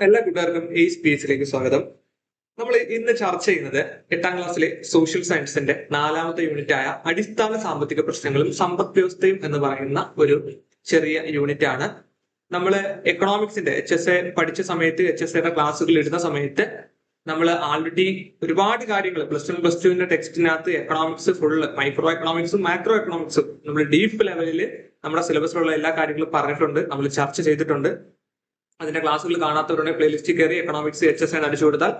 എല്ലാ കൂട്ടുകാർക്കും ഈ സ്പീച്ചിലേക്ക് സ്വാഗതം. നമ്മൾ ഇന്ന് ചർച്ച ചെയ്യുന്നത് 8ാം ക്ലാസ്സിലെ സോഷ്യൽ സയൻസിന്റെ 4ാമത്തെ യൂണിറ്റ് ആയ അടിസ്ഥാന സാമ്പത്തിക പ്രശ്നങ്ങളും സമ്പദ് വ്യവസ്ഥയും എന്ന് പറയുന്ന ഒരു ചെറിയ യൂണിറ്റ് ആണ്. നമ്മൾ എക്കണോമിക്സിന്റെ HSA പഠിച്ച സമയത്ത് HSAയുടെ ക്ലാസ്സുകൾ ഇടുന്ന സമയത്ത് നമ്മൾ ആൾറെഡി ഒരുപാട് കാര്യങ്ങൾ പ്ലസ് 1 ടെക്സ്റ്റിനകത്ത് എക്കണോമിക്സ് ഫുള്ള് മൈക്രോ എക്കണോമിക്സും മാക്രോ എക്കണോമിക്സും നമ്മൾ ഡീപ്പ് ലെവലിൽ നമ്മുടെ സിലബസിലുള്ള എല്ലാ കാര്യങ്ങളും പറഞ്ഞിട്ടുണ്ട്, നമ്മൾ ചർച്ച ചെയ്തിട്ടുണ്ട്. അതിന്റെ ക്ലാസ്സുകൾ കാണാത്തവരുണ്ടെങ്കിൽ പ്ലേലിസ്റ്റിൽ കയറി എക്കണോമിക്സ് HSA അടിച്ചു കൊടുത്താൽ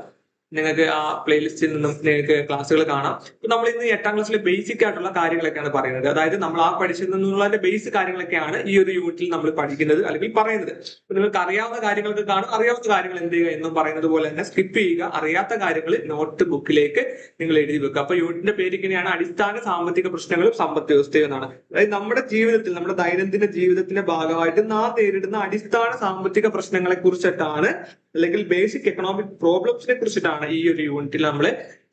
നിങ്ങൾക്ക് ആ പ്ലേലിസ്റ്റിൽ നിന്നും നിങ്ങൾക്ക് ക്ലാസ്സുകൾ കാണാം. നമ്മൾ ഇന്ന് 8ാം ക്ലാസ്സിലെ ബേസിക് ആയിട്ടുള്ള കാര്യങ്ങളൊക്കെയാണ് പറയുന്നത്. അതായത് നമ്മൾ ആ പഠിച്ചതിൽ നിന്നുള്ളതിന്റെ ബേസിക് കാര്യങ്ങളൊക്കെയാണ് ഈ ഒരു യൂണിറ്റിൽ നമ്മൾ പഠിക്കുന്നത് അല്ലെങ്കിൽ പറയുന്നത്. നിങ്ങൾക്ക് അറിയാവുന്ന കാര്യങ്ങളൊക്കെ കാണും, അറിയാവുന്ന കാര്യങ്ങൾ എന്ത് ചെയ്യുക എന്നും പറയുന്നത് പോലെ തന്നെ സ്കിപ്പ് ചെയ്യുക. അറിയാത്ത കാര്യങ്ങൾ നോട്ട് ബുക്കിലേക്ക് നിങ്ങൾ എഴുതി വെക്കുക. അപ്പൊ യൂണിറ്റിന്റെ പേര് ഇങ്ങനെയാണ്, അടിസ്ഥാന സാമ്പത്തിക പ്രശ്നങ്ങളും സമ്പദ് വ്യവസ്ഥയും എന്നാണ്. അതായത് നമ്മുടെ ജീവിതത്തിൽ, നമ്മുടെ ദൈനംദിന ജീവിതത്തിന്റെ ഭാഗമായിട്ട് നാം നേരിടുന്ന അടിസ്ഥാന സാമ്പത്തിക പ്രശ്നങ്ങളെ കുറിച്ചിട്ടാണ് അല്ലെങ്കിൽ ബേസിക് എക്കണോമിക് പ്രോബ്ലംസിനെ കുറിച്ചിട്ടാണ് ഈ ഒരു യൂണിറ്റിൽ നമ്മൾ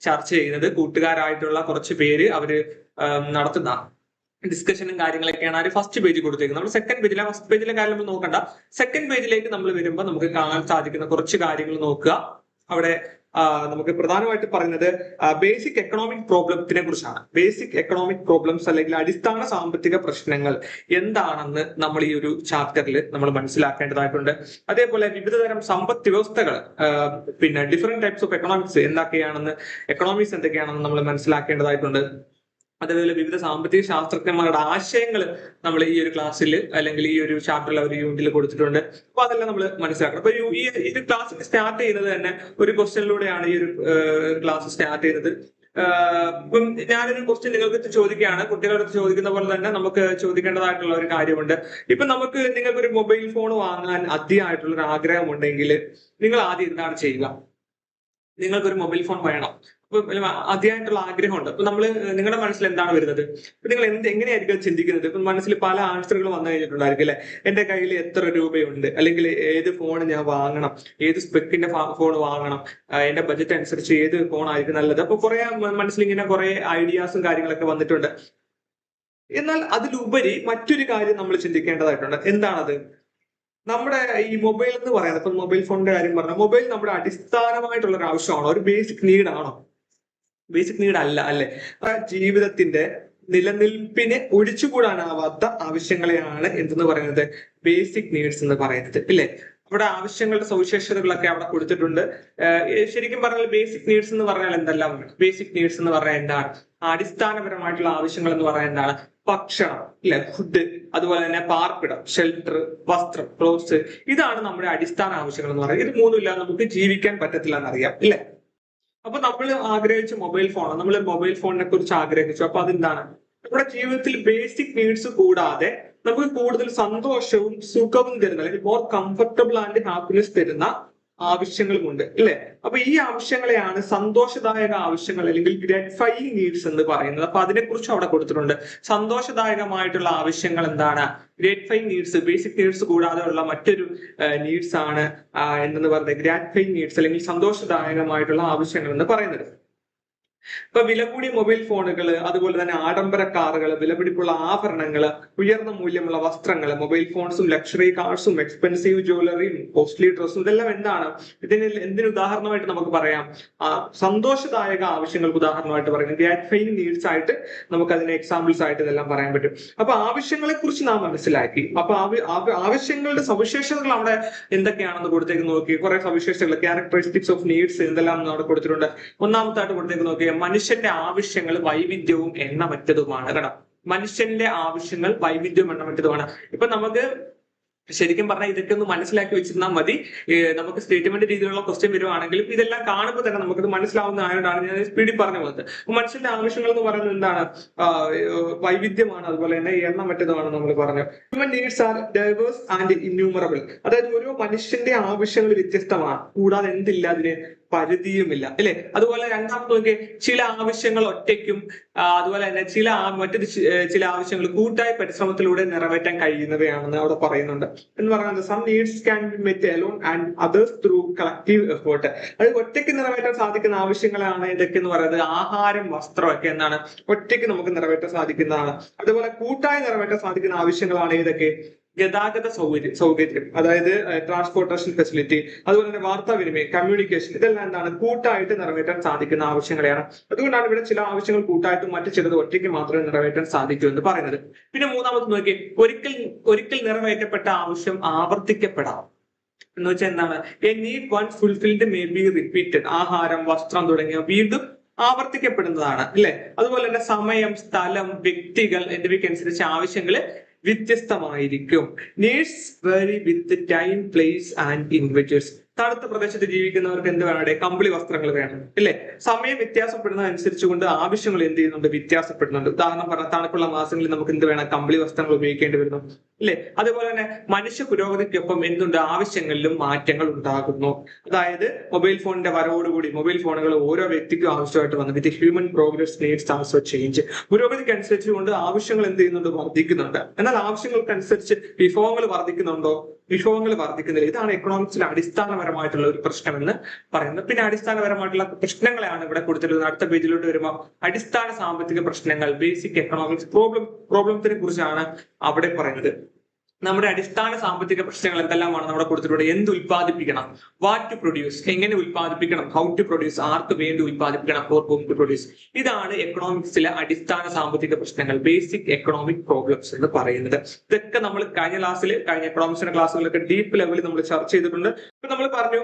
ചർച്ച ചെയ്യുന്നത്. കൂട്ടുകാരായിട്ടുള്ള കുറച്ച് പേര് അവര് നടത്തുന്ന ഡിസ്കഷനും കാര്യങ്ങളൊക്കെയാണ് ആ ഫസ്റ്റ് പേജ് കൊടുത്തേക്കുന്നത്. നമ്മൾ സെക്കൻഡ് പേജിലെ ഫസ്റ്റ് പേജിലെ കാര്യം നമ്മൾ നോക്കണ്ട. സെക്കൻഡ് പേജിലേക്ക് നമ്മൾ വരുമ്പോൾ നമുക്ക് കാണാൻ സാധിക്കുന്ന കുറച്ച് കാര്യങ്ങൾ നോക്കുക. അവിടെ നമുക്ക് പ്രധാനമായിട്ട് പറയുന്നത് ബേസിക് എക്കണോമിക് പ്രോബ്ലത്തിനെ കുറിച്ചാണ്. ബേസിക് എക്കണോമിക് പ്രോബ്ലംസ് അല്ലെങ്കിൽ അടിസ്ഥാന സാമ്പത്തിക പ്രശ്നങ്ങൾ എന്താണെന്ന് നമ്മൾ ഈ ഒരു ചാപ്റ്ററിൽ നമ്മൾ മനസ്സിലാക്കേണ്ടതായിട്ടുണ്ട്. അതേപോലെ വിവിധതരം സമ്പദ് വ്യവസ്ഥകൾ, പിന്നെ ഡിഫറെന്റ് ടൈപ്സ് ഓഫ് എക്കണോമിക്സ് എന്തൊക്കെയാണെന്ന്, എക്കണോമിക്സ് എന്തൊക്കെയാണെന്ന് നമ്മൾ മനസ്സിലാക്കേണ്ടതായിട്ടുണ്ട്. അതേപോലെ വിവിധ സാമ്പത്തിക ശാസ്ത്രജ്ഞന്മാരുടെ ആശയങ്ങൾ നമ്മൾ ഈ ഒരു ക്ലാസ്സിൽ അല്ലെങ്കിൽ ഈ ഒരു ചാപ്റ്ററിൽ ഒരു യൂണിറ്റിൽ കൊടുത്തിട്ടുണ്ട്. അപ്പൊ അതെല്ലാം നമ്മൾ മനസ്സിലാക്കണം. അപ്പൊ ഈ ഒരു ക്ലാസ് സ്റ്റാർട്ട് ചെയ്യുന്നത് തന്നെ ഒരു ക്വസ്റ്റ്യനിലൂടെയാണ് ഈ ഒരു ക്ലാസ് സ്റ്റാർട്ട് ചെയ്യുന്നത്. ഇപ്പം ഞാനൊരു ക്വസ്റ്റ്യൻ നിങ്ങൾക്ക് ചോദിക്കുകയാണ്, കുട്ടികളുടെ ചോദിക്കുന്ന പോലെ തന്നെ നമുക്ക് ചോദിക്കേണ്ടതായിട്ടുള്ള ഒരു കാര്യമുണ്ട്. ഇപ്പൊ നിങ്ങൾക്ക് ഒരു മൊബൈൽ ഫോൺ വാങ്ങാൻ അതിയായിട്ടുള്ള ഒരു ആഗ്രഹം ഉണ്ടെങ്കിൽ നിങ്ങൾ ആദ്യം എന്താണ് ചെയ്യുക? നിങ്ങൾക്കൊരു മൊബൈൽ ഫോൺ വേണം, അതിയായിട്ടുള്ള ആഗ്രഹമുണ്ട്. അപ്പൊ നിങ്ങളുടെ മനസ്സിൽ എന്താണ് വരുന്നത്? അപ്പൊ നിങ്ങൾ എങ്ങനെയായിരിക്കും ചിന്തിക്കുന്നത്? ഇപ്പൊ മനസ്സിൽ പല ആൻസറുകൾ വന്നു കഴിഞ്ഞിട്ടുണ്ടായിരിക്കും അല്ലെ. എന്റെ കയ്യിൽ എത്ര രൂപയുണ്ട്, അല്ലെങ്കിൽ ഏത് ഫോൺ ഞാൻ വാങ്ങണം, ഏത് സ്പെക്കിന്റെ ഫോൺ വാങ്ങണം, എന്റെ ബജറ്റ് അനുസരിച്ച് ഏത് ഫോൺ ആയിരിക്കും നല്ലത്. അപ്പൊ കുറെ മനസ്സിൽ ഇങ്ങനെ കുറെ ഐഡിയാസും കാര്യങ്ങളൊക്കെ വന്നിട്ടുണ്ട്. എന്നാൽ അതിലുപരി മറ്റൊരു കാര്യം നമ്മൾ ചിന്തിക്കേണ്ടതായിട്ടുണ്ട്. എന്താണത്? നമ്മുടെ ഈ മൊബൈൽ എന്ന് പറയുന്നത്, ഇപ്പൊ മൊബൈൽ ഫോണിന്റെ കാര്യം പറഞ്ഞാൽ, മൊബൈൽ നമ്മുടെ അടിസ്ഥാനമായിട്ടുള്ള ഒരു ആവശ്യമാണോ, ഒരു ബേസിക് നീഡ് ആണോ? ബേസിക് നീഡ് അല്ല, അല്ലെ? ജീവിതത്തിന്റെ നിലനിൽപ്പിനെ ഒഴിച്ചുകൂടാനാവാത്ത ആവശ്യങ്ങളെയാണ് എന്തെന്ന് പറയുന്നത്, ബേസിക് നീഡ്സ് എന്ന് പറയുന്നത്, ഇല്ലേ? അവിടെ ആവശ്യങ്ങളുടെ സവിശേഷതകളൊക്കെ അവിടെ കൊടുത്തിട്ടുണ്ട്. ശരിക്കും പറഞ്ഞാൽ ബേസിക് നീഡ്സ് എന്ന് പറഞ്ഞാൽ എന്തെല്ലാം? ബേസിക് നീഡ്സ് എന്ന് പറഞ്ഞാൽ എന്താണ്? അടിസ്ഥാനപരമായിട്ടുള്ള ആവശ്യങ്ങൾ എന്ന് പറയാൻ എന്താണ്? ഭക്ഷണം, ഇല്ലെ, ഫുഡ്, അതുപോലെ തന്നെ പാർപ്പിടം, ഷെൽട്ടർ, വസ്ത്രം, ക്ലോത്ത്സ്, ഇതാണ് നമ്മുടെ അടിസ്ഥാന ആവശ്യങ്ങൾ എന്ന് പറയുന്നത്. ഇത് മൂന്നും ഇല്ലാതെ നമുക്ക് ജീവിക്കാൻ പറ്റത്തില്ല എന്നറിയാം, ഇല്ലേ? അപ്പൊ നമ്മൾ ആഗ്രഹിച്ച മൊബൈൽ ഫോൺ, നമ്മൾ മൊബൈൽ ഫോണിനെ കുറിച്ച് ആഗ്രഹിച്ചു. അപ്പൊ അതെന്താണ്? നമ്മുടെ ജീവിതത്തിൽ ബേസിക് നീഡ്സ് കൂടാതെ നമുക്ക് കൂടുതൽ സന്തോഷവും സുഖവും തരുന്ന, അല്ലെങ്കിൽ മോർ കംഫർട്ടബിൾ ആൻഡ് ഹാപ്പിനെസ് തരുന്ന ആവശ്യങ്ങളുമുണ്ട്, ഇല്ലേ? അപ്പൊ ഈ ആവശ്യങ്ങളെയാണ് സന്തോഷദായക ആവശ്യങ്ങൾ അല്ലെങ്കിൽ ഗ്രാറ്റിഫൈയിങ് നീഡ്സ് എന്ന് പറയുന്നത്. അപ്പൊ അതിനെക്കുറിച്ച് അവിടെ കൊടുത്തിട്ടുണ്ട്. സന്തോഷദായകമായിട്ടുള്ള ആവശ്യങ്ങൾ എന്താണ്? ഗ്രാറ്റിഫൈയിങ് നീഡ്സ്, ബേസിക് നീഡ്സ് കൂടാതെ ഉള്ള മറ്റൊരു നീഡ്സ് ആണ് എന്തെന്ന് പറയുന്നത്, ഗ്രാറ്റിഫൈയിങ് നീഡ്സ് അല്ലെങ്കിൽ സന്തോഷദായകമായിട്ടുള്ള ആവശ്യങ്ങൾ എന്ന് പറയുന്നത്. ഇപ്പൊ വില കൂടിയ മൊബൈൽ ഫോണുകൾ, അതുപോലെ തന്നെ ആഡംബര കാറുകൾ, വിലപിടിപ്പുള്ള ആഭരണങ്ങൾ, ഉയർന്ന മൂല്യമുള്ള വസ്ത്രങ്ങൾ, മൊബൈൽ ഫോൺസും ലക്ഷറി കാർസും എക്സ്പെൻസീവ് ജ്വല്ലറിയും കോസ്റ്റ്ലി ഡ്രസ്സും, ഇതെല്ലാം എന്താണ്? എന്തിനു ഉദാഹരണമായിട്ട് നമുക്ക് പറയാം? സന്തോഷദായക ആവശ്യങ്ങൾക്ക് ഉദാഹരണമായിട്ട് പറയുന്നത്, ഗ്രാറ്റിഫൈയിങ് നീഡ്സ് ആയിട്ട് നമുക്ക് അതിന് എക്സാമ്പിൾസ് ആയിട്ട് ഇതെല്ലാം പറയാൻ പറ്റും. അപ്പൊ ആവശ്യങ്ങളെ കുറിച്ച് നാം മനസ്സിലാക്കി. അപ്പൊ ആവശ്യങ്ങളുടെ സവിശേഷതകൾ അവിടെ എന്തൊക്കെയാണെന്ന് കൊടുത്തേക്ക് നോക്കി. കുറെ സവിശേഷതകൾ, ക്യാരക്ടറിസ്റ്റിക്സ് ഓഫ് നീഡ്സ് എന്തെല്ലാം അവിടെ കൊടുത്തിട്ടുണ്ട്. ഒന്നാമത്തായിട്ട് കൊടുത്തേക്ക് നോക്കി, മനുഷ്യന്റെ ആവശ്യങ്ങൾ വൈവിധ്യവും എണ്ണമറ്റതുമാണ്. കേട്ടോ, മനുഷ്യന്റെ ആവശ്യങ്ങൾ വൈവിധ്യവും എണ്ണമറ്റതുമാണ്. ഇപ്പൊ നമുക്ക് ശരിക്കും പറഞ്ഞാൽ ഇതൊക്കെ ഒന്ന് മനസ്സിലാക്കി വെച്ചിരുന്നാൽ മതി. നമുക്ക് സ്റ്റേറ്റ്മെന്റ് രീതിയിലുള്ള ക്വസ്റ്റ്യൻ വരുവാണെങ്കിലും ഇതെല്ലാം കാണുമ്പോൾ തന്നെ നമുക്കത് മനസ്സിലാവുന്നതായതുകൊണ്ടാണ് ഞാൻ സ്പീഡിൽ പറഞ്ഞു പോകുന്നത്. മനുഷ്യന്റെ ആവശ്യങ്ങൾ എന്ന് പറയുന്നത് എന്താണ്? വൈവിധ്യമാണ്, അതുപോലെ തന്നെ എണ്ണമറ്റതുമാണ് നമ്മൾ പറഞ്ഞു. Human needs are diverse and innumerable. അതായത് ഓരോ മനുഷ്യന്റെ ആവശ്യങ്ങൾ വ്യത്യസ്തമാണ്, കൂടാതെ എന്തില്ല, അതിന് പരിധിയുമില്ല, അല്ലെ? അതുപോലെ രണ്ടാമത് നോക്കിയേ, ചില ആവശ്യങ്ങൾ ഒറ്റയ്ക്കും അതുപോലെ തന്നെ ചില ആവശ്യങ്ങൾ കൂട്ടായ പരിശ്രമത്തിലൂടെ നിറവേറ്റാൻ കഴിയുന്നവയാണെന്ന് അവിടെ പറയുന്നുണ്ട്. എന്ന് പറയുന്നത് some needs can be met alone and others through collective effort. അത് ഒറ്റയ്ക്ക് നിറവേറ്റാൻ സാധിക്കുന്ന ആവശ്യങ്ങളാണ് ഇതൊക്കെ എന്ന് പറയുന്നത്. ആഹാരം, വസ്ത്രം ഒക്കെ എന്താണ്? ഒറ്റയ്ക്ക് നമുക്ക് നിറവേറ്റാൻ സാധിക്കുന്നതാണ്. അതുപോലെ കൂട്ടായി നിറവേറ്റാൻ സാധിക്കുന്ന ആവശ്യങ്ങളാണ് ഇതൊക്കെ? ഗതാഗത സൗകര്യം, അതായത് ട്രാൻസ്പോർട്ടേഷൻ ഫെസിലിറ്റി, അതുപോലെ തന്നെ വാർത്താവിനിമയം, കമ്മ്യൂണിക്കേഷൻ, ഇതെല്ലാം എന്താണ് കൂട്ടായിട്ട് നിറവേറ്റാൻ സാധിക്കുന്ന ആവശ്യങ്ങളെയാണ്. അതുകൊണ്ടാണ് ഇവിടെ ചില ആവശ്യങ്ങൾ കൂട്ടായിട്ടും മറ്റു ചിലത് ഒറ്റയ്ക്ക് മാത്രമേ നിറവേറ്റാൻ സാധിക്കൂ എന്ന് പറയുന്നത്. പിന്നെ മൂന്നാമത് നോക്കി, ഒരിക്കൽ നിറവേറ്റപ്പെട്ട ആവശ്യം ആവർത്തിക്കപ്പെടാം എന്ന് വെച്ചാൽ എന്താണ്? A need once fulfilled may be repeated. ആഹാരം, വസ്ത്രം തുടങ്ങിയ വീണ്ടും ആവർത്തിക്കപ്പെടുന്നതാണ് അല്ലെ. അതുപോലെ തന്നെ സമയം, സ്ഥലം, വ്യക്തികൾ എന്നിവയ്ക്കനുസരിച്ച് ആവശ്യങ്ങള് വ്യത്യസ്തമായിരിക്കും. Needs very with time, place and individuals. തണുത്ത പ്രദേശത്ത് ജീവിക്കുന്നവർക്ക് എന്ത് വേണം? കമ്പിളി വസ്ത്രങ്ങൾ വേണം അല്ലെ. സമയം വ്യത്യാസപ്പെടുന്നതനുസരിച്ച് കൊണ്ട് ആവശ്യങ്ങൾ എന്ത് ചെയ്യുന്നുണ്ട്? വ്യത്യാസപ്പെടുന്നുണ്ട്. ഉദാഹരണം പറഞ്ഞാൽ തണുപ്പുള്ള മാസങ്ങളിൽ നമുക്ക് എന്ത് വേണം? കമ്പിളി വസ്ത്രങ്ങൾ ഉപയോഗിക്കേണ്ടി വരുന്നു അല്ലെ. അതുപോലെ തന്നെ മനുഷ്യ പുരോഗതിക്കൊപ്പം എന്തുണ്ട്? ആവശ്യങ്ങളിലും മാറ്റങ്ങൾ ഉണ്ടാകുന്നു. അതായത് മൊബൈൽ ഫോണിന്റെ വരവോടുകൂടി മൊബൈൽ ഫോണുകൾ ഓരോ വ്യക്തിക്കും ആവശ്യമായിട്ട് വന്നു. With human progress needs also change. പുരോഗതിക്ക് അനുസരിച്ച് കൊണ്ട് ആവശ്യങ്ങൾ എന്ത് ചെയ്യുന്നുണ്ട്? വർദ്ധിക്കുന്നുണ്ട്. എന്നാൽ ആവശ്യങ്ങൾക്കനുസരിച്ച് വിഭവങ്ങൾ വർദ്ധിക്കുന്നുണ്ടോ? വിഭവങ്ങൾ വർദ്ധിക്കുന്നില്ല. ഇതാണ് എക്കണോമിക്സിലെ അടിസ്ഥാനപരമായിട്ടുള്ള ഒരു പ്രശ്നം എന്ന് പറയുന്നത്. പിന്നെ അടിസ്ഥാനപരമായിട്ടുള്ള പ്രശ്നങ്ങളെയാണ് ഇവിടെ കൊടുത്തിട്ടുള്ളത്. അടുത്ത പേജിലോട്ട് വരുമ്പോൾ അടിസ്ഥാന സാമ്പത്തിക പ്രശ്നങ്ങൾ, ബേസിക് എക്കണോമിക്സ് പ്രോബ്ലത്തിനെ കുറിച്ചാണ് അവിടെ പറയുന്നത്. നമ്മുടെ അടിസ്ഥാന സാമ്പത്തിക പ്രശ്നങ്ങൾ എന്തെല്ലാമാണ് നമ്മുടെ കൊടുത്തിട്ടുണ്ട്? എന്ത് ഉൽപ്പാദിപ്പിക്കണം, വാട്ട് ടു പ്രൊഡ്യൂസ്, എങ്ങനെ ഉൽപ്പാദിപ്പിക്കണം, ഹൗ ടു പ്രൊഡ്യൂസ്, ആർക്ക് വേണ്ടി ഉൽപ്പാദിപ്പിക്കണം, ഫോർ ഹൂം ടു പ്രൊഡ്യൂസ്. ഇതാണ് എക്കണോമിക്സിലെ അടിസ്ഥാന സാമ്പത്തിക പ്രശ്നങ്ങൾ, ബേസിക് എക്കണോമിക് പ്രോബ്ലംസ് എന്ന് പറയുന്നത്. ഇതൊക്കെ നമ്മൾ കഴിഞ്ഞ എക്കണോമിക്സിന്റെ ക്ലാസ്സുകളൊക്കെ ഡീപ്പ് ലെവലിൽ നമ്മൾ ചർച്ച ചെയ്തിട്ടുണ്ട്. ഇപ്പൊ നമ്മൾ പറഞ്ഞു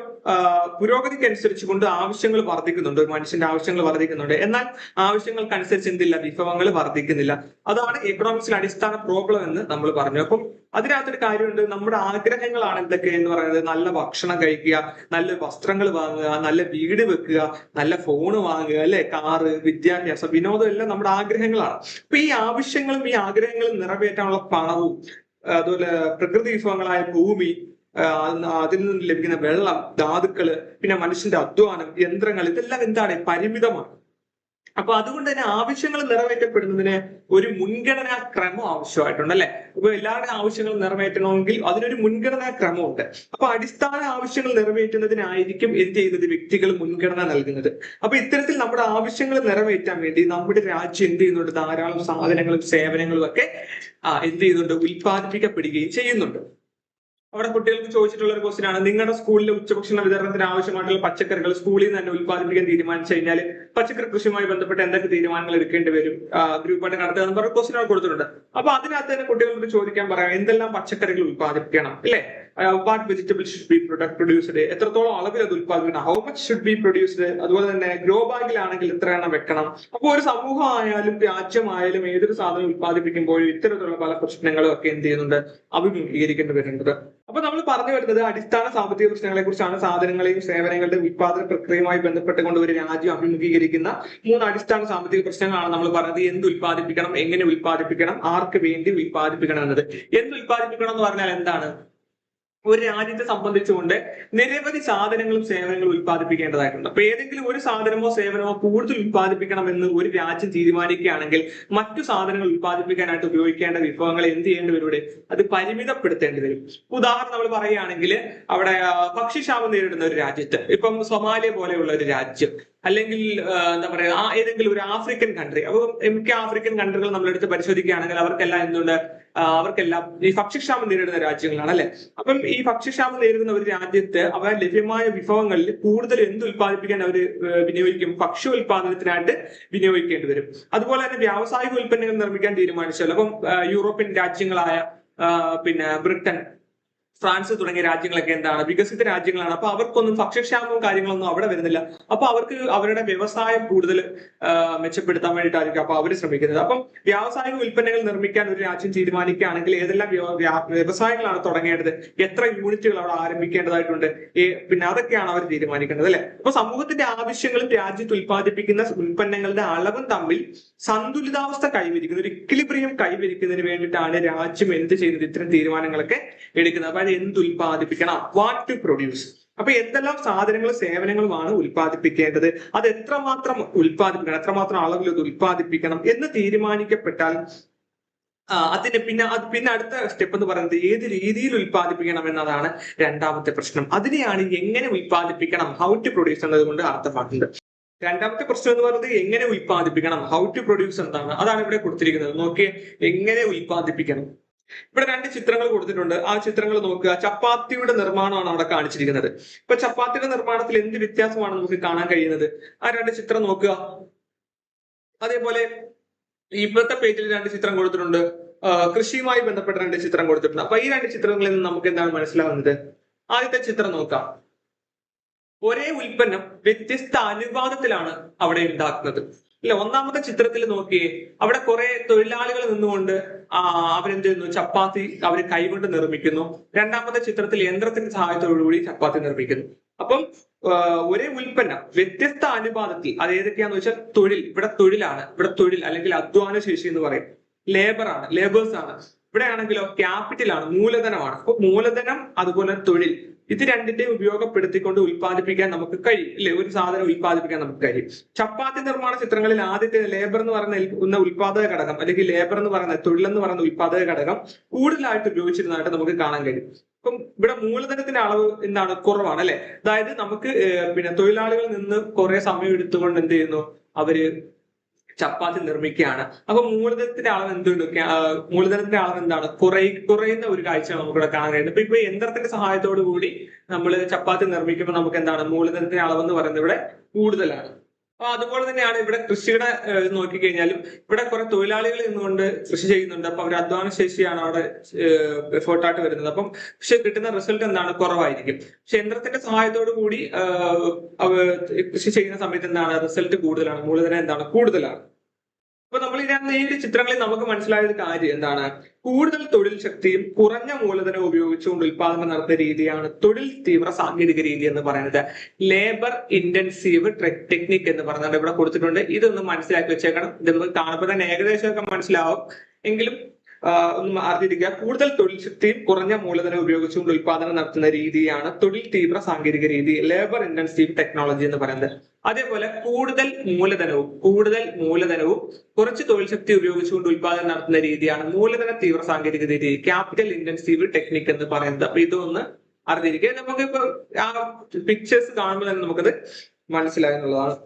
പുരോഗതിക്ക് അനുസരിച്ച് കൊണ്ട് ആവശ്യങ്ങൾ വർദ്ധിക്കുന്നുണ്ട്, മനുഷ്യന്റെ ആവശ്യങ്ങൾ വർദ്ധിക്കുന്നുണ്ട്. എന്നാൽ ആവശ്യങ്ങൾക്കനുസരിച്ച് എന്തില്ല? വിഭവങ്ങൾ വർദ്ധിക്കുന്നില്ല. അതാണ് എക്കണോമിക്സിലെ അടിസ്ഥാന പ്രോബ്ലം എന്ന് നമ്മൾ പറഞ്ഞു. അപ്പം അതിനകത്തൊരു കാര്യമുണ്ട്. നമ്മുടെ ആഗ്രഹങ്ങളാണ് എന്തൊക്കെ എന്ന് പറയുന്നത്? നല്ല ഭക്ഷണം കഴിക്കുക, നല്ല വസ്ത്രങ്ങൾ വാങ്ങുക, നല്ല വീട് വെക്കുക, നല്ല ഫോണ് വാങ്ങുക അല്ലെ, കാറ്, വിദ്യാഭ്യാസം, വിനോദം എല്ലാം നമ്മുടെ ആഗ്രഹങ്ങളാണ്. അപ്പൊ ഈ ആവശ്യങ്ങളും ഈ ആഗ്രഹങ്ങളും നിറവേറ്റാനുള്ള പണവും, അതുപോലെ പ്രകൃതി വിഭവങ്ങളായ ഭൂമി, അതിൽ നിന്ന് ലഭിക്കുന്ന വെള്ളം, ധാതുക്കള്, പിന്നെ മനുഷ്യന്റെ അധ്വാനം, യന്ത്രങ്ങൾ, ഇതെല്ലാം എന്താണ്? പരിമിതമാണ്. അപ്പൊ അതുകൊണ്ട് തന്നെ ആവശ്യങ്ങൾ നിറവേറ്റപ്പെടുന്നതിന് ഒരു മുൻഗണനാ ക്രമം ആവശ്യമായിട്ടുണ്ട് അല്ലെ. അപ്പൊ എല്ലാവരുടെയും ആവശ്യങ്ങൾ നിറവേറ്റണമെങ്കിൽ അതിനൊരു മുൻഗണനാ ക്രമമുണ്ട്. അപ്പൊ അടിസ്ഥാന ആവശ്യങ്ങൾ നിറവേറ്റുന്നതിനായിരിക്കും എന്ത് ചെയ്യുന്നത്? വ്യക്തികൾ മുൻഗണന നൽകുന്നത്. അപ്പൊ ഇത്തരത്തിൽ നമ്മുടെ ആവശ്യങ്ങൾ നിറവേറ്റാൻ വേണ്ടി നമ്മുടെ രാജ്യം എന്ത് ചെയ്യുന്നുണ്ട്? ധാരാളം സാധനങ്ങളും സേവനങ്ങളും ഒക്കെ എന്ത് ചെയ്യുന്നുണ്ട്? ഉൽപ്പാദിപ്പിക്കപ്പെടുകയും ചെയ്യുന്നുണ്ട്. അവിടെ കുട്ടികൾക്ക് ചോദിച്ചിട്ടുള്ള ഒരു ക്വസ്റ്റ്യൻ ആണ്, നിങ്ങളുടെ സ്കൂളിലെ ഉച്ചഭക്ഷണ വിതരണത്തിന് ആവശ്യമായിട്ടുള്ള പച്ചക്കറികൾ സ്കൂളിൽ നിന്ന് തന്നെ ഉൽപ്പാദിപ്പിക്കാൻ തീരുമാനിച്ചു കഴിഞ്ഞാൽ പച്ചക്കറി കൃഷിയുമായി ബന്ധപ്പെട്ട് എന്തൊക്കെ തീരുമാനങ്ങൾ എടുക്കേണ്ടി വരും, ഗ്രൂപ്പായിട്ട് നടത്തുക എന്ന് പറഞ്ഞ ക്വസ്റ്റ്യൻ കൊടുത്തിട്ടുണ്ട്. അപ്പൊ അതിനകത്ത് തന്നെ കുട്ടികളോട് ചോദിക്കാൻ പറയാം, എന്തെല്ലാം പച്ചക്കറികൾ ഉൽപ്പാദിപ്പിക്കണം അല്ലെ, what vegetables should be produced, എത്രത്തോളം അളവിൽ അത് ഉൽപ്പാദിപ്പിക്കണം, how much should be produced, അതുപോലെ തന്നെ ഗ്രോ ബാഗിലാണെങ്കിൽ എത്ര എണ്ണം വെക്കണം. അപ്പോൾ ഒരു സമൂഹമായാലും രാജ്യമായാലും ഏതൊരു സാധനം ഉൽപ്പാദിപ്പിക്കുമ്പോഴും ഇത്തരത്തിലുള്ള പല പ്രശ്നങ്ങളും ഒക്കെ എന്ത് ചെയ്യുന്നുണ്ട്? അഭിമുഖീകരിക്കേണ്ടി വരുന്നുണ്ട്. അപ്പൊ നമ്മൾ പറഞ്ഞു വരുന്നത് അടിസ്ഥാന സാമ്പത്തിക പ്രശ്നങ്ങളെ കുറിച്ചാണ്. സാധനങ്ങളെയും സേവനങ്ങളുടെയും ഉൽപാദന പ്രക്രിയയുമായി ബന്ധപ്പെട്ടുകൊണ്ട് ഒരു രാജ്യം അഭിമുഖീകരിക്കുന്ന 3 അടിസ്ഥാന സാമ്പത്തിക പ്രശ്നങ്ങളാണ് നമ്മൾ പറഞ്ഞത്. എന്ത് ഉൽപ്പാദിപ്പിക്കണം, എങ്ങനെ ഉൽപ്പാദിപ്പിക്കണം, ആർക്ക് വേണ്ടി ഉൽപ്പാദിപ്പിക്കണം എന്നത്. എന്ത് ഉൽപ്പാദിപ്പിക്കണം എന്ന് പറഞ്ഞാൽ എന്താണ്? ഒരു രാജ്യത്തെ സംബന്ധിച്ചുകൊണ്ട് നിരവധി സാധനങ്ങളും സേവനങ്ങളും ഉൽപ്പാദിപ്പിക്കേണ്ടതായിട്ടുണ്ട്. അപ്പൊ ഏതെങ്കിലും ഒരു സാധനമോ സേവനമോ കൂടുതൽ ഉൽപ്പാദിപ്പിക്കണമെന്ന് ഒരു രാജ്യം തീരുമാനിക്കുകയാണെങ്കിൽ മറ്റു സാധനങ്ങൾ ഉൽപ്പാദിപ്പിക്കാനായിട്ട് ഉപയോഗിക്കേണ്ട വിഭവങ്ങൾ എന്ത് ചെയ്യേണ്ടി വരും? അത് പരിമിതപ്പെടുത്തേണ്ടി വരും. ഉദാഹരണം നമ്മൾ പറയുകയാണെങ്കിൽ അവിടെ ഭക്ഷ്യക്ഷാമം നേരിടുന്ന ഒരു രാജ്യത്ത്, ഇപ്പം സൊമാലിയ പോലെയുള്ള ഒരു രാജ്യം, അല്ലെങ്കിൽ എന്താ പറയാ ഏതെങ്കിലും ഒരു ആഫ്രിക്കൻ കൺട്രി, അപ്പൊ മിക്ക ആഫ്രിക്കൻ കൺട്രികൾ നമ്മളെടുത്ത് പരിശോധിക്കുകയാണെങ്കിൽ അവർക്കെല്ലാം എന്തുണ്ട്? അവർക്കെല്ലാം ഈ ഭക്ഷ്യക്ഷാമം നേരിടുന്ന രാജ്യങ്ങളാണ് അല്ലെ. അപ്പം ഈ ഭക്ഷ്യക്ഷാമം നേരിടുന്ന ഒരു രാജ്യത്ത് അവർ ലഭ്യമായ വിഭവങ്ങളിൽ കൂടുതൽ എന്ത് ഉൽപ്പാദിപ്പിക്കാൻ അവർ വിനിയോഗിക്കും? ഭക്ഷ്യ ഉൽപാദനത്തിനായിട്ട് വിനിയോഗിക്കേണ്ടി വരും. അതുപോലെ തന്നെ വ്യാവസായിക ഉൽപ്പന്നങ്ങൾ നിർമ്മിക്കാൻ തീരുമാനിച്ചാൽ, അപ്പം യൂറോപ്യൻ രാജ്യങ്ങളായ പിന്നെ ബ്രിട്ടൻ, ഫ്രാൻസ് തുടങ്ങിയ രാജ്യങ്ങളൊക്കെ എന്താണ്? വികസിത രാജ്യങ്ങളാണ്. അപ്പൊ അവർക്കൊന്നും ഭക്ഷ്യക്ഷാമവും കാര്യങ്ങളൊന്നും അവിടെ വരുന്നില്ല. അപ്പൊ അവർക്ക് അവരുടെ വ്യവസായം കൂടുതൽ മെച്ചപ്പെടുത്താൻ വേണ്ടിയിട്ടായിരിക്കും അപ്പൊ അവർ ശ്രമിക്കുന്നത്. അപ്പം വ്യാവസായിക ഉൽപ്പന്നങ്ങൾ നിർമ്മിക്കാൻ ഒരു രാജ്യം തീരുമാനിക്കുകയാണെങ്കിൽ ഏതെല്ലാം വ്യവസായങ്ങളാണ് തുടങ്ങേണ്ടത്, എത്ര യൂണിറ്റുകൾ അവിടെ ആരംഭിക്കേണ്ടതായിട്ടുണ്ട്, പിന്നെ അതൊക്കെയാണ് അവർ തീരുമാനിക്കേണ്ടത് അല്ലെ. അപ്പൊ സമൂഹത്തിന്റെ ആവശ്യങ്ങളും രാജ്യത്ത് ഉൽപ്പാദിപ്പിക്കുന്ന ഉൽപ്പന്നങ്ങളുടെ അളവും തമ്മിൽ സന്തുലിതാവസ്ഥ കൈവരിക്കുന്ന ഒരു ഇക്വിലിബ്രിയം കൈവരിക്കുന്നതിന് വേണ്ടിയിട്ടാണ് രാജ്യം എന്ത് ചെയ്യുന്നത്? ഇത്തരം തീരുമാനങ്ങളൊക്കെ എടുക്കുന്നത്. അപ്പൊ എന്ത് ഉൽപ്പാദിപ്പിക്കണം? What to produce. അപ്പൊ എന്തെല്ലാം സാധനങ്ങളും സേവനങ്ങളുമാണ് ഉൽപ്പാദിപ്പിക്കേണ്ടത്, അത് എത്രമാത്രം ഉൽപ്പാദിപ്പിക്കണം, എത്രമാത്രം അളവിൽ അത് ഉൽപ്പാദിപ്പിക്കണം എന്ന് തീരുമാനിക്കപ്പെട്ടാൽ പിന്നെ അടുത്ത സ്റ്റെപ്പ് എന്ന് പറയുന്നത് ഏത് രീതിയിൽ ഉൽപ്പാദിപ്പിക്കണം എന്നതാണ് രണ്ടാമത്തെ പ്രശ്നം. അതിനെയാണ് എങ്ങനെ ഉൽപ്പാദിപ്പിക്കണം, ഹൗ ടു പ്രൊഡ്യൂസ് എന്നത് കൊണ്ട് അർത്ഥമാക്കുന്നത്. രണ്ടാമത്തെ പ്രശ്നം എന്ന് പറയുന്നത് എങ്ങനെ ഉൽപ്പാദിപ്പിക്കണം, ഹൗ ടു പ്രൊഡ്യൂസ് എന്താണ്, അതാണ് ഇവിടെ കൊടുത്തിരിക്കുന്നത്. നോക്കിയേ, എങ്ങനെ ഉൽപ്പാദിപ്പിക്കണം. ഇവിടെ രണ്ട് ചിത്രങ്ങൾ കൊടുത്തിട്ടുണ്ട്. ആ ചിത്രങ്ങൾ നോക്കുക. ചപ്പാത്തിയുടെ നിർമ്മാണമാണ് അവിടെ കാണിച്ചിരിക്കുന്നത്. ഇപ്പൊ ചപ്പാത്തിയുടെ നിർമ്മാണത്തിൽ എന്ത് വ്യത്യാസമാണ് നമുക്ക് കാണാൻ കഴിയുന്നത്? ആ രണ്ട് ചിത്രം നോക്കുക. അതേപോലെ ഇപ്പോഴത്തെ പേജിൽ രണ്ട് ചിത്രം കൊടുത്തിട്ടുണ്ട്. കൃഷിയുമായി ബന്ധപ്പെട്ട രണ്ട് ചിത്രം കൊടുത്തിട്ടുണ്ട്. അപ്പൊ ഈ രണ്ട് ചിത്രങ്ങളിൽ നിന്ന് നമുക്ക് എന്താണ് മനസ്സിലാവുന്നത്? ആദ്യത്തെ ചിത്രം നോക്കാം. ഒരേ ഉൽപ്പന്നം വ്യത്യസ്ത അനുപാതത്തിലാണ് അവിടെ ഉണ്ടാക്കുന്നത്. ഇല്ല, ഒന്നാമത്തെ ചിത്രത്തിൽ നോക്കിയേ, അവിടെ കുറെ തൊഴിലാളികൾ നിന്നുകൊണ്ട് അവരെന്ത് ചെയ്യുന്നു? ചപ്പാത്തി അവർ കൈകൊണ്ട് നിർമ്മിക്കുന്നു. രണ്ടാമത്തെ ചിത്രത്തിൽ യന്ത്രത്തിന്റെ സഹായത്തോടുകൂടി ചപ്പാത്തി നിർമ്മിക്കുന്നു. അപ്പം ഒരേ ഉൽപ്പന്നം വ്യത്യസ്ത അനുപാതത്തിൽ, അത് ഏതൊക്കെയാന്ന് വെച്ചാൽ തൊഴിൽ, ഇവിടെ തൊഴിലാണ്, ഇവിടെ തൊഴിൽ അല്ലെങ്കിൽ അധ്വാന ശേഷി എന്ന് പറയും, ലേബേഴ്സ് ആണ്. ഇവിടെ ആണെങ്കിലോ ക്യാപിറ്റൽ ആണ്, മൂലധനമാണ്. അപ്പൊ മൂലധനം അതുപോലെ തൊഴിൽ, ഇത് രണ്ടിന്റെയും ഉപയോഗപ്പെടുത്തിക്കൊണ്ട് ഉൽപ്പാദിപ്പിക്കാൻ നമുക്ക് കഴിയും, അല്ലെ? ഒരു സാധനം ഉൽപ്പാദിപ്പിക്കാൻ നമുക്ക് കഴിയും. ചപ്പാത്തി നിർമ്മാണ ചിത്രങ്ങളിൽ ആദ്യത്തെ ലേബർ എന്ന് പറയുന്ന ഉൽപാദക ഘടകം, അല്ലെങ്കിൽ ലേബർ എന്ന് പറയുന്ന തൊഴിൽ എന്ന് പറയുന്ന ഉൽപാദക ഘടകം കൂടുതലായിട്ട് ഉപയോഗിച്ചിരുന്നതായിട്ട് നമുക്ക് കാണാൻ കഴിയും. അപ്പം ഇവിടെ മൂലധനത്തിന്റെ അളവ് എന്താണ്? കുറവാണ്, അല്ലെ? അതായത് നമുക്ക് തൊഴിലാളികളിൽ നിന്ന് കുറെ സമയം എടുത്തുകൊണ്ട് എന്ത് ചെയ്യുന്നു? അവര് ചപ്പാത്തി നിർമ്മിക്കുകയാണ്. അപ്പൊ മൂലധനത്തിന്റെ അളവ് എന്താണ്? കുറയുന്ന ഒരു കാഴ്ച നമുക്കിവിടെ കാണാൻ കഴിയുന്നത്. ഇപ്പൊ യന്ത്രത്തിന്റെ സഹായത്തോടു കൂടി നമ്മൾ ചപ്പാത്തി നിർമ്മിക്കുമ്പോൾ നമുക്ക് എന്താണ്? മൂലധനത്തിന്റെ അളവ് എന്ന് പറയുന്നത് ഇവിടെ കൂടുതലാണ്. അപ്പൊ അതുപോലെ തന്നെയാണ് ഇവിടെ കൃഷിയുടെ നോക്കിക്കഴിഞ്ഞാലും ഇവിടെ കുറെ തൊഴിലാളികൾ നിന്നുകൊണ്ട് കൃഷി ചെയ്യുന്നുണ്ട്. അപ്പൊ അവർ അധ്വാന ശേഷിയാണ് അവിടെ എഫേർട്ടായിട്ട് വരുന്നത്. അപ്പം പക്ഷെ കിട്ടുന്ന റിസൾട്ട് എന്താണ്? കുറവായിരിക്കും. പക്ഷെ യന്ത്രത്തിന്റെ സഹായത്തോടു കൂടി കൃഷി ചെയ്യുന്ന സമയത്ത് എന്താണ്? റിസൾട്ട് കൂടുതലാണ്, മൂലധനം എന്താണ്? കൂടുതലാണ്. അപ്പൊ നമ്മൾ ഈ ചിത്രങ്ങളിൽ നമുക്ക് മനസ്സിലായ ഒരു കാര്യം എന്താണ്? കൂടുതൽ തൊഴിൽ ശക്തിയും കുറഞ്ഞ മൂലധനവും ഉപയോഗിച്ചുകൊണ്ട് ഉൽപാദനം നടത്തുന്ന രീതിയാണ് തൊഴിൽ തീവ്ര സാങ്കേതിക രീതി എന്ന് പറയുന്നത്. ലേബർ ഇന്റൻസീവ് ടെക്നിക് എന്ന് പറയുന്നത് ഇവിടെ കൊടുത്തിട്ടുണ്ട്. ഇതൊന്ന് മനസ്സിലാക്കി വെച്ചേക്കണം. ഇത് നമുക്ക് കാണുമ്പോൾ തന്നെ ഏകദേശമൊക്കെ മനസ്സിലാവും, എങ്കിലും ഒന്ന് അറിഞ്ഞിരിക്കുക. കൂടുതൽ തൊഴിൽ ശക്തിയും കുറഞ്ഞ മൂലധനം ഉപയോഗിച്ചുകൊണ്ട് ഉൽപാദനം നടത്തുന്ന രീതിയാണ് തൊഴിൽ തീവ്ര സാങ്കേതിക രീതി, ലേബർ ഇന്റൻസീവ് ടെക്നോളജി എന്ന് പറയുന്നത്. അതേപോലെ കൂടുതൽ മൂലധനവും കുറച്ച് തൊഴിൽ ശക്തി ഉപയോഗിച്ചുകൊണ്ട് ഉൽപാദനം നടത്തുന്ന രീതിയാണ് മൂലധന തീവ്ര സാങ്കേതിക രീതി, ക്യാപിറ്റൽ ഇന്റൻസീവ് ടെക്നിക് എന്ന് പറയുന്നത്. അപ്പൊ ഇതൊന്ന് അറിഞ്ഞിരിക്കുക. നമുക്കിപ്പോ ആ പിക്ചേഴ്സ് കാണുമ്പോൾ തന്നെ നമുക്കത് മനസ്സിലായെന്നുള്ളതാണ്.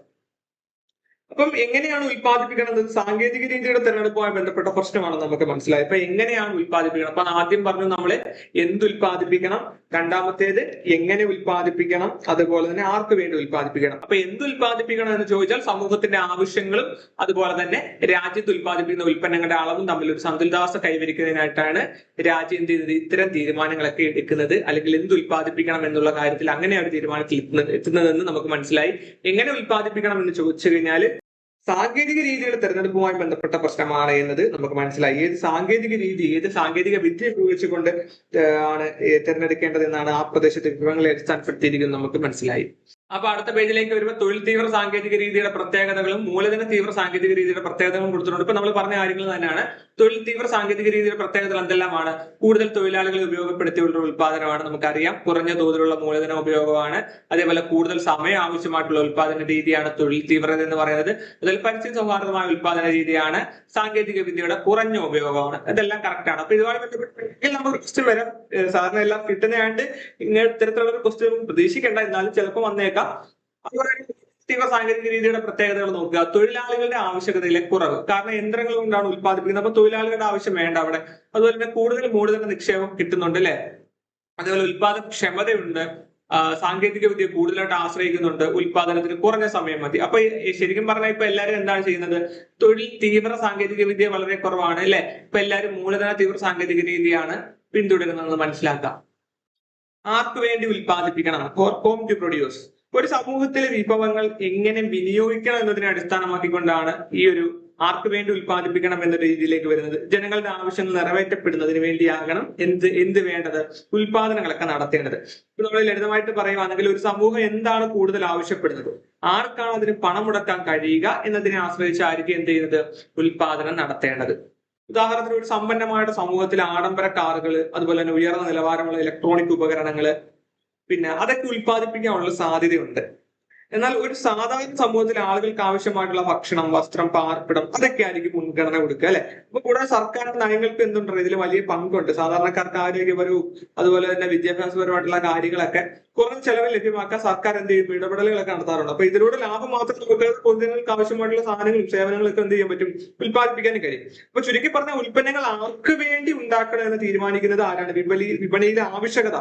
അപ്പം എങ്ങനെയാണ് ഉൽപ്പാദിപ്പിക്കുന്നത്? സാങ്കേതിക രീതിയുടെ തെരഞ്ഞെടുപ്പുമായി ബന്ധപ്പെട്ട പ്രശ്നമാണ് നമുക്ക് മനസ്സിലായത്. അപ്പൊ എങ്ങനെയാണ് ഉൽപ്പാദിപ്പിക്കണം? അപ്പൊ ആദ്യം പറഞ്ഞു നമ്മള് എന്തുൽപ്പാദിപ്പിക്കണം, രണ്ടാമത്തേത് എങ്ങനെ ഉൽപ്പാദിപ്പിക്കണം, അതുപോലെ തന്നെ ആർക്ക് വേണ്ടി ഉൽപ്പാദിപ്പിക്കണം. അപ്പൊ എന്തുൽപ്പാദിപ്പിക്കണം എന്ന് ചോദിച്ചാൽ സമൂഹത്തിന്റെ ആവശ്യങ്ങളും അതുപോലെ തന്നെ രാജ്യത്ത് ഉൽപ്പാദിപ്പിക്കുന്ന ഉൽപ്പന്നങ്ങളുടെ അളവും തമ്മിൽ ഒരു സന്തുലിതാവസ്ഥ കൈവരിക്കുന്നതിനായിട്ടാണ് രാജ്യം എന്ത് ചെയ്യുന്നത്? ഇത്തരം തീരുമാനങ്ങളൊക്കെ എടുക്കുന്നത്, അല്ലെങ്കിൽ എന്തുൽപ്പാദിപ്പിക്കണം എന്നുള്ള കാര്യത്തിൽ അങ്ങനെ ഒരു തീരുമാനത്തിൽ എത്തുന്നതെന്ന് നമുക്ക് മനസ്സിലായി. എങ്ങനെ ഉൽപ്പാദിപ്പിക്കണം എന്ന് ചോദിച്ചു കഴിഞ്ഞാൽ സാങ്കേതിക രീതിയുടെ തെരഞ്ഞെടുപ്പുമായി ബന്ധപ്പെട്ട പ്രശ്നമാണ് എന്നത് നമുക്ക് മനസ്സിലായി. ഏത് സാങ്കേതിക വിദ്യ ഉപയോഗിച്ചുകൊണ്ട് ആണ് തിരഞ്ഞെടുക്കേണ്ടത് എന്നാണ് ആ പ്രദേശത്തെ വിവരങ്ങളെ അടിസ്ഥാനപ്പെടുത്തിയിരിക്കുന്നത് നമുക്ക് മനസ്സിലായി. അപ്പൊ അടുത്ത പേജിലേക്ക് വരുമ്പോൾ തൊഴിൽ തീവ്ര സാങ്കേതിക രീതിയുടെ പ്രത്യേകതകളും മൂലധന തീവ്ര സാങ്കേതിക രീതിയുടെ പ്രത്യേകതകളും കൊടുത്തിട്ടുണ്ട്. ഇപ്പൊ നമ്മൾ പറഞ്ഞ കാര്യങ്ങൾ തന്നെയാണ്. തൊഴിൽ തീവ്ര സാങ്കേതിക രീതിയുടെ പ്രത്യേകതകൾ എന്തെല്ലാമാണ്? കൂടുതൽ തൊഴിലാളികളെ ഉപയോഗപ്പെടുത്തിയുള്ള ഉൽപാദനമാണ്, നമുക്കറിയാം. കുറഞ്ഞ തോതിലുള്ള മൂലധന ഉപയോഗമാണ്. അതേപോലെ കൂടുതൽ സമയം ആവശ്യമായിട്ടുള്ള ഉൽപാദന രീതിയാണ് തൊഴിൽ തീവ്രത എന്ന് പറയുന്നത്. അതിൽ പരിസ്ഥിതി സൗഹാർദ്ദമായ ഉൽപാദന രീതിയാണ് സാങ്കേതിക വിദ്യയുടെ കുറഞ്ഞ ഉപയോഗമാണ്. ഇതെല്ലാം കറക്റ്റ് ആണ്. അപ്പൊ ഇതുമായി ബന്ധപ്പെട്ട് നമുക്ക് ക്വസ്റ്റ്യൻ വരാം. സാധാരണ എല്ലാം കിട്ടുന്നതായിട്ട് ഇങ്ങനെ ഇത്തരത്തിലുള്ള ഒരു ക്വസ്റ്റ്യൻ പ്രതീക്ഷിക്കേണ്ട, എന്നാലും ചിലപ്പോൾ വന്നേക്കാം. തീവ്ര സാങ്കേതിക രീതിയുടെ പ്രത്യേകതകൾ നോക്കുക. തൊഴിലാളികളുടെ ആവശ്യകതയിലെ കുറവ്, കാരണം യന്ത്രങ്ങൾ കൊണ്ടാണ് ഉൽപ്പാദിപ്പിക്കുന്നത്. അപ്പൊ തൊഴിലാളികളുടെ ആവശ്യം വേണ്ട അവിടെ. അതുപോലെ തന്നെ കൂടുതൽ മൂലധന നിക്ഷേപം കിട്ടുന്നുണ്ട്, അല്ലെ? അതേപോലെ ഉൽപാദന ക്ഷമതയുണ്ട്. സാങ്കേതിക വിദ്യ കൂടുതലായിട്ട് ആശ്രയിക്കുന്നുണ്ട്. ഉൽപാദനത്തിന് കുറഞ്ഞ സമയം മതി. അപ്പൊ ശരിക്കും പറഞ്ഞാൽ ഇപ്പൊ എല്ലാവരും എന്താണ് ചെയ്യുന്നത്? തൊഴിൽ തീവ്ര സാങ്കേതിക വിദ്യ വളരെ കുറവാണ്, അല്ലെ? ഇപ്പൊ എല്ലാവരും മൂലധന തീവ്ര സാങ്കേതിക രീതിയാണ് പിന്തുടരുന്നതെന്ന് മനസ്സിലാക്കാം. ആർക്ക് വേണ്ടി ഉൽപ്പാദിപ്പിക്കണം? For whom to produce. ഒരു സമൂഹത്തിലെ വിഭവങ്ങൾ എങ്ങനെ വിനിയോഗിക്കണം എന്നതിനെ അടിസ്ഥാനമാക്കിക്കൊണ്ടാണ് ഈ ഒരു ആർക്ക് വേണ്ടി ഉൽപ്പാദിപ്പിക്കണം എന്ന രീതിയിലേക്ക് വരുന്നത്. ജനങ്ങളുടെ ആവശ്യങ്ങൾ നിറവേറ്റപ്പെടുന്നതിന് വേണ്ടിയാകണം എന്ത് വേണ്ടത്? ഉൽപാദനങ്ങളൊക്കെ നടത്തേണ്ടത്. ഇപ്പൊ നമ്മൾ ലളിതമായിട്ട് പറയുവാണെങ്കിൽ ഒരു സമൂഹം എന്താണ് കൂടുതൽ ആവശ്യപ്പെടുന്നത്, ആർക്കാണ് അതിന് പണം മുടക്കാൻ കഴിയുക എന്നതിനെ ആശ്രയിച്ചായിരിക്കും എന്ത് ചെയ്യുന്നത്? ഉൽപാദനം നടത്തേണ്ടത്. ഉദാഹരണത്തിന് ഒരു സമ്പന്നമായ സമൂഹത്തിൽ ആഡംബര കാറുകൾ, അതുപോലെ തന്നെ ഉയർന്ന നിലവാരമുള്ള ഇലക്ട്രോണിക് ഉപകരണങ്ങൾ, പിന്നെ അതൊക്കെ ഉൽപ്പാദിപ്പിക്കാനുള്ള സാധ്യതയുണ്ട്. എന്നാൽ ഒരു സാധാരണ സമൂഹത്തിലെ ആളുകൾക്ക് ആവശ്യമായിട്ടുള്ള ഭക്ഷണം, വസ്ത്രം, പാർപ്പിടം അതൊക്കെ ആയിരിക്കും മുൻഗണന കൊടുക്കുക അല്ലെ. അപ്പൊ കൂടാതെ സർക്കാർ നയങ്ങൾക്ക് എന്തുണ്ട്, ഇതിൽ വലിയ പങ്കുണ്ട്. സാധാരണക്കാർക്ക് ആരോഗ്യപരവും അതുപോലെ തന്നെ വിദ്യാഭ്യാസപരമായിട്ടുള്ള കാര്യങ്ങളൊക്കെ കുറഞ്ഞ ചെലവിൽ ലഭ്യമാക്കാൻ സർക്കാർ എന്ത് ചെയ്യും, ഇടപെടലുകളൊക്കെ നടത്താറുണ്ട്. അപ്പൊ ഇതിലൂടെ ലാഭം മാത്രം നമുക്ക് പൊതുജനങ്ങൾക്ക് ആവശ്യമായിട്ടുള്ള സാധനങ്ങളും സേവനങ്ങളൊക്കെ എന്ത് ചെയ്യാൻ പറ്റും, ഉൽപ്പാദിപ്പിക്കാനും കഴിയും. അപ്പൊ ചുരുക്കി പറഞ്ഞ ഉൽപ്പന്നങ്ങൾ ആർക്ക് വേണ്ടി ഉണ്ടാക്കണം എന്ന് തീരുമാനിക്കുന്നത് ആരാണ്? വിപണിയിലെ ആവശ്യകത,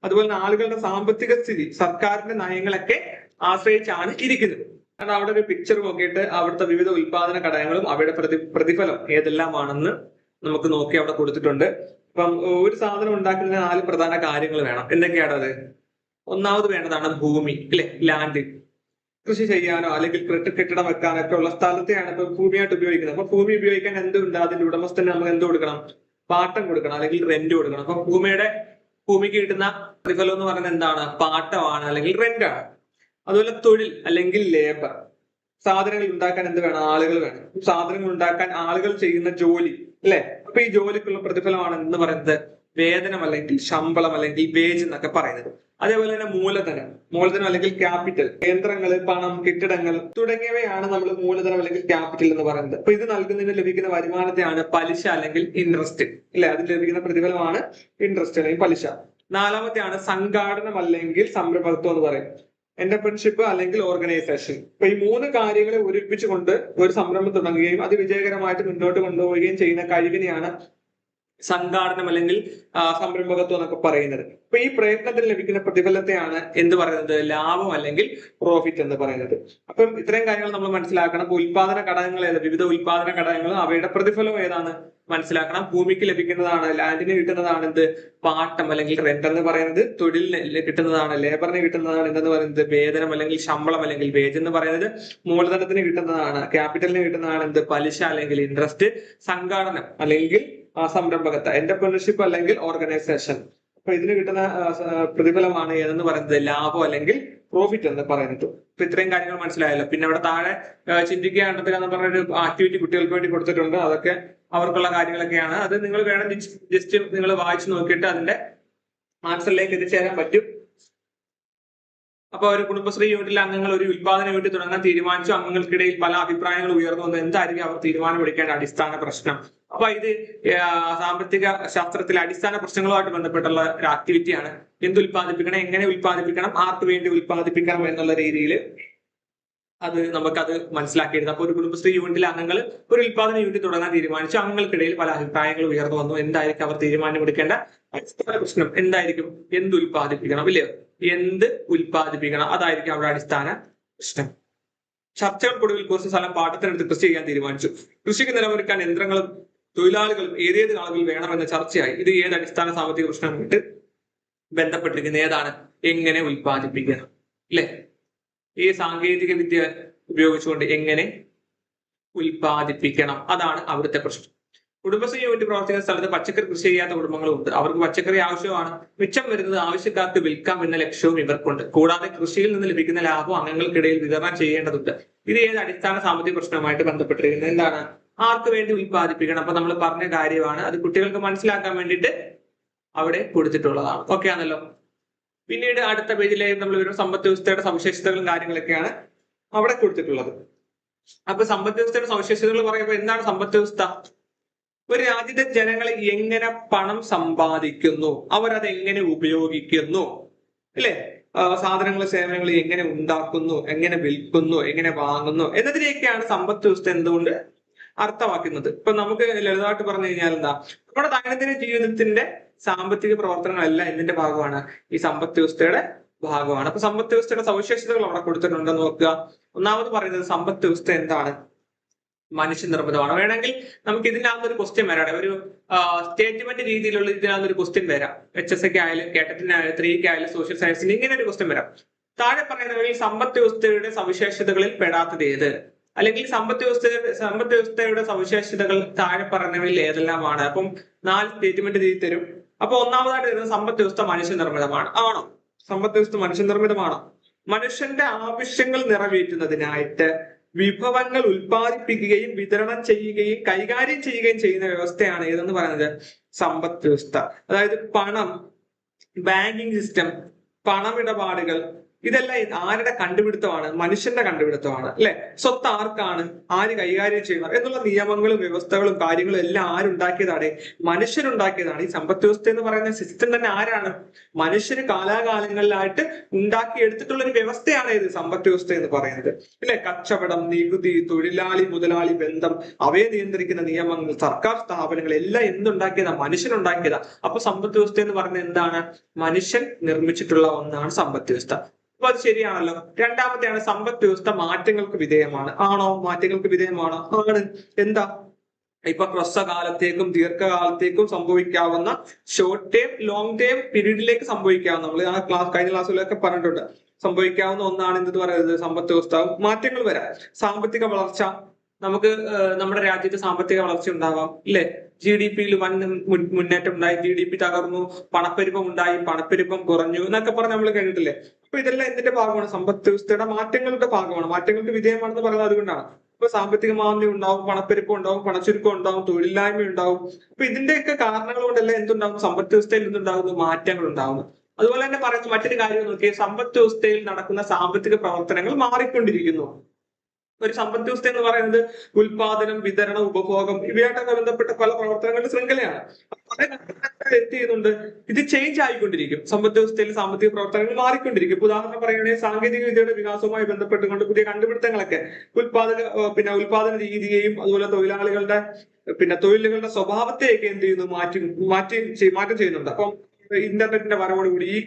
അതുപോലെ തന്നെ ആളുകളുടെ സാമ്പത്തിക സ്ഥിതി, സർക്കാരിന്റെ നയങ്ങളൊക്കെ ആശ്രയിച്ചാണ് ഇരിക്കുന്നത്. കാരണം അവിടെ ഒരു പിക്ചർ നോക്കിയിട്ട് അവിടുത്തെ വിവിധ ഉൽപാദന ഘടകങ്ങളും അവയുടെ പ്രതിഫലം ഏതെല്ലാമാണെന്ന് നമുക്ക് നോക്കി അവിടെ കൊടുത്തിട്ടുണ്ട്. അപ്പം ഒരു സാധനം ഉണ്ടാക്കുന്നതിന് 4 പ്രധാന കാര്യങ്ങൾ വേണം. എന്തൊക്കെയാണ് അത്? ഒന്നാമത് വേണ്ടതാണ് ഭൂമി, അല്ലെ, ലാൻഡ്. കൃഷി ചെയ്യാനോ അല്ലെങ്കിൽ കെട്ടിടം വെക്കാനൊക്കെ ഉള്ള സ്ഥലത്തെയാണ് ഇപ്പൊ ഭൂമിയായിട്ട് ഉപയോഗിക്കുന്നത്. അപ്പൊ ഭൂമി ഉപയോഗിക്കാൻ എന്തുണ്ട്, അതിന്റെ ഉടമസ്ഥന് നമ്മൾ എന്ത് കൊടുക്കണം? പാട്ടം കൊടുക്കണം അല്ലെങ്കിൽ റെന്റ് കൊടുക്കണം. അപ്പൊ ഭൂമിക്ക് കിട്ടുന്ന പ്രതിഫലം എന്ന് പറയുന്നത് എന്താണ്? പാട്ടമാണ് അല്ലെങ്കിൽ റെന്റാണ്. അതുപോലെ തൊഴിൽ അല്ലെങ്കിൽ ലേബർ. സാധനങ്ങൾ ഉണ്ടാക്കാൻ എന്ത് വേണം? ആളുകൾ വേണം. സാധനങ്ങൾ ഉണ്ടാക്കാൻ ആളുകൾ ചെയ്യുന്ന ജോലി, അല്ലെ. അപ്പൊ ഈ ജോലിക്കുള്ള പ്രതിഫലമാണ് എന്ന് പറയുന്നത് വേതനം അല്ലെങ്കിൽ ശമ്പളം അല്ലെങ്കിൽ വേജ് എന്നൊക്കെ പറയുന്നത്. അതേപോലെ തന്നെ മൂലധനം അല്ലെങ്കിൽ ക്യാപിറ്റൽ. യന്ത്രങ്ങൾ, പണം, കെട്ടിടങ്ങൾ തുടങ്ങിയവയാണ് നമ്മൾ മൂലധനം അല്ലെങ്കിൽ ക്യാപിറ്റൽ എന്ന് പറയുന്നത്. അപ്പൊ ഇത് നൽകുന്നതിന് ലഭിക്കുന്ന വരുമാനത്തെയാണ് പലിശ അല്ലെങ്കിൽ ഇൻട്രസ്റ്റ്, അല്ലെ. അതിൽ ലഭിക്കുന്ന പ്രതിഫലമാണ് ഇൻട്രസ്റ്റ് അല്ലെങ്കിൽ പലിശ. നാലാമത്തെയാണ് സംഘാടനം അല്ലെങ്കിൽ സംരംഭകത്വം എന്ന് പറയും. എന്റർപ്രൺഷിപ്പ് അല്ലെങ്കിൽ ഓർഗനൈസേഷൻ. അപ്പൊ ഈ 3 കാര്യങ്ങളെ ഒരുമിപ്പിച്ചുകൊണ്ട് ഒരു സംരംഭം തുടങ്ങുകയും അത് വിജയകരമായിട്ട് മുന്നോട്ട് കൊണ്ടുപോവുകയും ചെയ്യുന്ന കഴിവിനെയാണ് സംഘാടനം അല്ലെങ്കിൽ സംരംഭകത്വം എന്നൊക്കെ പറയുന്നത്. അപ്പൊ ഈ പ്രയത്നത്തിന് ലഭിക്കുന്ന പ്രതിഫലത്തെയാണ് എന്ത് പറയുന്നത്? ലാഭം അല്ലെങ്കിൽ പ്രോഫിറ്റ് എന്ന് പറയുന്നത്. അപ്പം ഇത്രയും കാര്യങ്ങൾ നമ്മൾ മനസ്സിലാക്കണം. ഉൽപാദന ഘടകങ്ങൾ വിവിധ ഉൽപാദന ഘടകങ്ങൾ അവയുടെ പ്രതിഫലം ഏതാണ് മനസ്സിലാക്കണം. ഭൂമിക്ക് ലഭിക്കുന്നതാണ്, ലാൻഡിന് കിട്ടുന്നതാണ് എന്ത്? പാട്ടം അല്ലെങ്കിൽ റെന്റ് എന്ന് പറയുന്നത്. തൊഴിലിന് കിട്ടുന്നതാണ്, ലേബറിന് കിട്ടുന്നതാണ് എന്തെന്ന് പറയുന്നത്? വേതനം അല്ലെങ്കിൽ ശമ്പളം അല്ലെങ്കിൽ വേജ് എന്ന് പറയുന്നത്. മൂലധനത്തിന് കിട്ടുന്നതാണ്, ക്യാപിറ്റലിന് കിട്ടുന്നതാണ് എന്ത്? പലിശ അല്ലെങ്കിൽ ഇൻട്രസ്റ്റ്. സംഘാടനം അല്ലെങ്കിൽ സംരംഭകത്വം, എന്റർപ്രണർഷിപ്പ് അല്ലെങ്കിൽ ഓർഗനൈസേഷൻ. അപ്പൊ ഇതിന് കിട്ടുന്ന പ്രതിഫലമാണ് ഏതെന്ന് പറയുന്നത്? ലാഭം അല്ലെങ്കിൽ പ്രോഫിറ്റ് എന്ന് പറയുന്നത്. അപ്പൊ ഇത്രയും കാര്യങ്ങൾ മനസ്സിലായല്ലോ. പിന്നെ അവിടെ താഴെ ചിന്തിക്കുക കണ്ടെത്തുക എന്ന് പറഞ്ഞൊരു ആക്ടിവിറ്റി കുട്ടികൾക്ക് വേണ്ടി കൊടുത്തിട്ടുണ്ട്. അതൊക്കെ അവർക്കുള്ള കാര്യങ്ങളൊക്കെയാണ്. അത് നിങ്ങൾ വേണം ജസ്റ്റ് നിങ്ങൾ വായിച്ചു നോക്കിയിട്ട് അതിന്റെ ആൻസറിലേക്ക് എത്തിച്ചേരാൻ പറ്റും. അപ്പൊ ഒരു കുടുംബശ്രീ യൂണിറ്റിലെ അംഗങ്ങൾ ഒരു ഉൽപാദന യൂണിറ്റ് തുടങ്ങാൻ തീരുമാനിച്ചു. അംഗങ്ങൾക്കിടയിൽ പല അഭിപ്രായങ്ങൾ ഉയർന്നു വന്നു. എന്തായിരിക്കും അവർ തീരുമാനമെടുക്കേണ്ട അടിസ്ഥാന പ്രശ്നം? അപ്പൊ ഇത് സാമ്പത്തിക ശാസ്ത്രത്തിലെ അടിസ്ഥാന പ്രശ്നങ്ങളുമായിട്ട് ബന്ധപ്പെട്ടുള്ള ഒരു ആക്ടിവിറ്റിയാണ്. എന്ത് ഉൽപ്പാദിപ്പിക്കണം, എങ്ങനെ ഉൽപ്പാദിപ്പിക്കണം, ആർക്ക് വേണ്ടി ഉൽപ്പാദിപ്പിക്കണം എന്നുള്ള രീതിയിൽ നമുക്കത് മനസ്സിലാക്കിയിരുന്നു. അപ്പൊ ഒരു കുടുംബശ്രീ യൂണിറ്റിലെ അംഗങ്ങൾ ഒരു ഉൽപാദന യൂണിറ്റ് തുടങ്ങാൻ തീരുമാനിച്ചു. അംഗങ്ങൾക്കിടയിൽ പല അഭിപ്രായങ്ങൾ ഉയർന്നു വന്നു. എന്തായിരിക്കും അവർ തീരുമാനമെടുക്കേണ്ട അടിസ്ഥാന പ്രശ്നം? എന്തായിരിക്കും? എന്ത് ഉൽപ്പാദിപ്പിക്കണം, ഇല്ലയോ? എന്ത് ഉൽപ്പാദിപ്പിക്കണം, അതായിരിക്കും അവിടെ അടിസ്ഥാന പ്രശ്നം. ചർച്ചകൾക്കൊടുവിൽ കുറച്ച് സ്ഥലം പാട്ടത്തിനെടുത്ത് കൃഷി ചെയ്യാൻ തീരുമാനിച്ചു. കൃഷിക്ക് നിലനിൽക്കാൻ യന്ത്രങ്ങളും തൊഴിലാളികളും ഏതേത് അളവിൽ വേണമെന്ന ചർച്ചയായി. ഇത് ഏത് അടിസ്ഥാന സാമ്പത്തിക പ്രശ്നമായിട്ട് ബന്ധപ്പെട്ടിരിക്കുന്ന ഏതാണ്? എങ്ങനെ ഉൽപ്പാദിപ്പിക്കണം, അല്ലെ. ഈ സാങ്കേതിക വിദ്യ ഉപയോഗിച്ചുകൊണ്ട് എങ്ങനെ ഉൽപ്പാദിപ്പിക്കണം, അതാണ് അവിടുത്തെ പ്രശ്നം. കുടുംബശ്രീ യൂണിറ്റ് പ്രവർത്തിക്കുന്ന സ്ഥലത്ത് പച്ചക്കറി കൃഷി ചെയ്യാത്ത കുടുംബങ്ങളുണ്ട്. അവർക്ക് പച്ചക്കറി ആവശ്യമാണ്. മിച്ചം വരുന്നത് ആവശ്യക്കാർക്ക് വിൽക്കാം എന്ന ലക്ഷ്യവും ഇവർക്കുണ്ട്. കൂടാതെ കൃഷിയിൽ നിന്ന് ലഭിക്കുന്ന ലാഭം അംഗങ്ങൾക്കിടയിൽ വിതരണം ചെയ്യേണ്ടതുണ്ട്. ഇത് ഏത് അടിസ്ഥാന സാമ്പത്തിക പ്രശ്നവുമായിട്ട് ബന്ധപ്പെട്ടിരിക്കുന്നത്? എന്താണ്? ആർക്ക് വേണ്ടി ഉൽപ്പാദിപ്പിക്കണം? അപ്പൊ നമ്മൾ പറഞ്ഞ കാര്യമാണ്. അത് കുട്ടികൾക്ക് മനസ്സിലാക്കാൻ വേണ്ടിയിട്ട് അവിടെ കൊടുത്തിട്ടുള്ളതാണ്. ഓക്കെ ആണല്ലോ. പിന്നീട് അടുത്ത പേജിലേക്ക് നമ്മൾ വരും. സമ്പദ് വ്യവസ്ഥയുടെ സവിശേഷതകളും കാര്യങ്ങളൊക്കെയാണ് അവിടെ കൊടുത്തിട്ടുള്ളത്. അപ്പൊ സമ്പദ് വ്യവസ്ഥയുടെ സവിശേഷതകൾ പറയുമ്പോൾ എന്താണ് സമ്പദ് വ്യവസ്ഥ? ഒരു രാജ്യത്തെ ജനങ്ങൾ എങ്ങനെ പണം സമ്പാദിക്കുന്നു, അവരത് എങ്ങനെ ഉപയോഗിക്കുന്നു, അല്ലെ. സാധനങ്ങൾ സേവനങ്ങൾ എങ്ങനെ ഉണ്ടാക്കുന്നു, എങ്ങനെ വിൽക്കുന്നു, എങ്ങനെ വാങ്ങുന്നു എന്നതിനെയൊക്കെയാണ് സമ്പദ് വ്യവസ്ഥ എന്തുകൊണ്ട് അർത്ഥമാക്കുന്നത്. ഇപ്പൊ നമുക്ക് ലളിതമായിട്ട് പറഞ്ഞു കഴിഞ്ഞാൽ എന്താ, നമ്മുടെ ദൈനംദിന ജീവിതത്തിന്റെ സാമ്പത്തിക പ്രവർത്തനങ്ങളെല്ലാം എന്തിന്റെ ഭാഗമാണ്? ഈ സമ്പദ് വ്യവസ്ഥയുടെ ഭാഗമാണ്. അപ്പൊ സമ്പദ് വ്യവസ്ഥയുടെ സവിശേഷതകൾ അവിടെ കൊടുത്തിട്ടുണ്ടെന്ന് നോക്കുക. ഒന്നാമത് പറയുന്നത് സമ്പദ് വ്യവസ്ഥ എന്താണ്? മനുഷ്യനിർമ്മിതമാണ്. വേണമെങ്കിൽ നമുക്ക് ഇതിനകത്തൊരു ക്വസ്റ്റ്യൻ വരാം. ഒരു സ്റ്റേറ്റ്മെന്റ് രീതിയിലുള്ള ഇതിനകത്തൊരു ക്വസ്റ്റ്യൻ വരാം. HSK ആയാലും കേട്ടറ്റിനായാലും 3 ആയാലും സോഷ്യൽ സയൻസിന് ഇങ്ങനെ ഒരു ക്വസ്റ്റ്യൻ വരാം. താഴെ പറയുന്നവയിൽ സമ്പദ് വ്യവസ്ഥയുടെ സവിശേഷതകളിൽ പെടാത്തത് ഏത്? അല്ലെങ്കിൽ സമ്പദ് വ്യവസ്ഥയുടെ സവിശേഷതകൾ താഴെ പറയുന്നവയിൽ ഏതെല്ലാമാണ്? അപ്പം 4 സ്റ്റേറ്റ്മെന്റ് രീതി തരും. അപ്പൊ ഒന്നാമതായിട്ട് വരുന്നത് സമ്പദ് വ്യവസ്ഥ മനുഷ്യനിർമ്മിതമാണ്. ആണോ? സമ്പദ് വ്യവസ്ഥ മനുഷ്യനിർമ്മിതമാണോ? മനുഷ്യന്റെ ആവശ്യങ്ങൾ നിറവേറ്റുന്നതിനായിട്ട് വിഭവങ്ങൾ ഉൽപ്പാദിപ്പിക്കുകയും വിതരണം ചെയ്യുകയും കൈകാര്യം ചെയ്യുകയും ചെയ്യുന്ന വ്യവസ്ഥയാണ് ഏതെന്ന് പറയുന്നത്? സമ്പദ് വ്യവസ്ഥ. അതായത് പണം, ബാങ്കിങ് സിസ്റ്റം, പണമിടപാടുകൾ, ഇതെല്ലാം ആരുടെ കണ്ടുപിടുത്തമാണ്? മനുഷ്യന്റെ കണ്ടുപിടുത്തമാണ് അല്ലെ? സ്വത്ത് ആർക്കാണ്, ആര് കൈകാര്യം ചെയ്യണം എന്നുള്ള നിയമങ്ങളും വ്യവസ്ഥകളും കാര്യങ്ങളും എല്ലാം ആരുണ്ടാക്കിയതാണ്? മനുഷ്യരുണ്ടാക്കിയതാണ്. ഈ സമ്പദ് വ്യവസ്ഥ എന്ന് പറയുന്ന സിസ്റ്റം തന്നെ ആരാണ്? മനുഷ്യര് കാലാകാലങ്ങളിലായിട്ട് ഉണ്ടാക്കിയെടുത്തിട്ടുള്ള ഒരു വ്യവസ്ഥയാണ് ഇത് സമ്പദ് വ്യവസ്ഥ എന്ന് പറയുന്നത് അല്ലെ? കച്ചവടം, നികുതി, തൊഴിലാളി മുതലാളി ബന്ധം, അവയെ നിയന്ത്രിക്കുന്ന നിയമങ്ങൾ, സർക്കാർ സ്ഥാപനങ്ങൾ എല്ലാം എന്തുണ്ടാക്കിയതാ? മനുഷ്യനുണ്ടാക്കിയതാ. അപ്പൊ സമ്പദ് വ്യവസ്ഥ എന്ന് പറയുന്നത് എന്താണ്? മനുഷ്യൻ നിർമ്മിച്ചിട്ടുള്ള ഒന്നാണ് സമ്പദ് വ്യവസ്ഥ. അപ്പൊ അത് ശരിയാണല്ലോ. രണ്ടാമത്തെയാണ് സമ്പദ് വ്യവസ്ഥ മാറ്റങ്ങൾക്ക് വിധേയമാണ്. ആണോ? മാറ്റങ്ങൾക്ക് വിധേയമാണ്. ആണ്. എന്താ? ഇപ്പൊ ഹ്രസ്വകാലത്തേക്കും ദീർഘകാലത്തേക്കും സംഭവിക്കാവുന്ന ഷോർട്ട് ടേം, ലോങ് ടേം പീരീഡിലേക്ക് സംഭവിക്കാവുന്ന, നമ്മൾ കഴിഞ്ഞ ക്ലാസ്സുകളിലൊക്കെ പറഞ്ഞിട്ടുണ്ട്, സംഭവിക്കാവുന്ന ഒന്നാണ് എന്തെന്ന് പറയുന്നത്? സമ്പദ് വ്യവസ്ഥ. മാറ്റങ്ങൾ വരാം. സാമ്പത്തിക വളർച്ച, നമുക്ക് നമ്മുടെ രാജ്യത്ത് സാമ്പത്തിക വളർച്ച ഉണ്ടാവാം ഇല്ലേ? GDP-യിൽ വൻ മുന്നേറ്റം ഉണ്ടായി, GDP തകർന്നു, പണപ്പെരുപ്പം ഉണ്ടായി, പണപ്പെരുപ്പം കുറഞ്ഞു എന്നൊക്കെ പറഞ്ഞ് നമ്മൾ കേട്ടിട്ടില്ലേ? അപ്പൊ ഇതെല്ലാം എന്തിന്റെ ഭാഗമാണ്? സമ്പദ് വ്യവസ്ഥയുടെ മാറ്റങ്ങളുടെ ഭാഗമാണ്. മാറ്റങ്ങൾക്ക് വിധേയമാണെന്ന് പറയുന്നത് അതുകൊണ്ടാണ്. ഇപ്പൊ സാമ്പത്തിക മാന്ദ്യം ഉണ്ടാവും, പണപ്പെരുപ്പം ഉണ്ടാവും, പണച്ചുരുക്കം ഉണ്ടാവും, തൊഴിലില്ലായ്മ ഉണ്ടാവും. അപ്പൊ ഇതിന്റെയൊക്കെ കാരണങ്ങൾ കൊണ്ടല്ല എന്തുണ്ടാവും? സമ്പദ് വ്യവസ്ഥയിൽ എന്തുണ്ടാകുന്നു? മാറ്റങ്ങൾ ഉണ്ടാകുന്നു. അതുപോലെ തന്നെ പറയുന്ന മറ്റൊരു കാര്യം നോക്കിയാൽ സമ്പദ് വ്യവസ്ഥയിൽ നടക്കുന്ന സാമ്പത്തിക പ്രവർത്തനങ്ങൾ മാറിക്കൊണ്ടിരിക്കുന്നു. ഒരു സമ്പദ് വ്യവസ്ഥ എന്ന് പറയുന്നത് ഉൽപാദനം, വിതരണം, ഉപഭോഗം ഇവയായിട്ടൊക്കെ ബന്ധപ്പെട്ട പല പ്രവർത്തനങ്ങളുടെ ശൃംഖലയാണ്. എന്ത് ചെയ്യുന്നുണ്ട്? ഇത് ചേഞ്ച് ആയിക്കൊണ്ടിരിക്കും. സമ്പദ് വ്യവസ്ഥയിൽ സാമ്പത്തിക പ്രവർത്തനങ്ങൾ മാറിക്കൊണ്ടിരിക്കും. ഇപ്പൊ ഉദാഹരണം പറയുകയാണെങ്കിൽ സാങ്കേതിക വിദ്യയുടെ വികാസവുമായി ബന്ധപ്പെട്ടുകൊണ്ട് പുതിയ കണ്ടുപിടുത്തങ്ങളൊക്കെ ഉൽപാദന രീതിയെയും അതുപോലെ തൊഴിലുകളുടെ സ്വഭാവത്തെയൊക്കെ എന്ത് ചെയ്യുന്നു? മാറ്റം ചെയ്യുന്നുണ്ട്. അപ്പം ഇന്റർനെറ്റിന്റെ വരവോടുകൂടി ഇ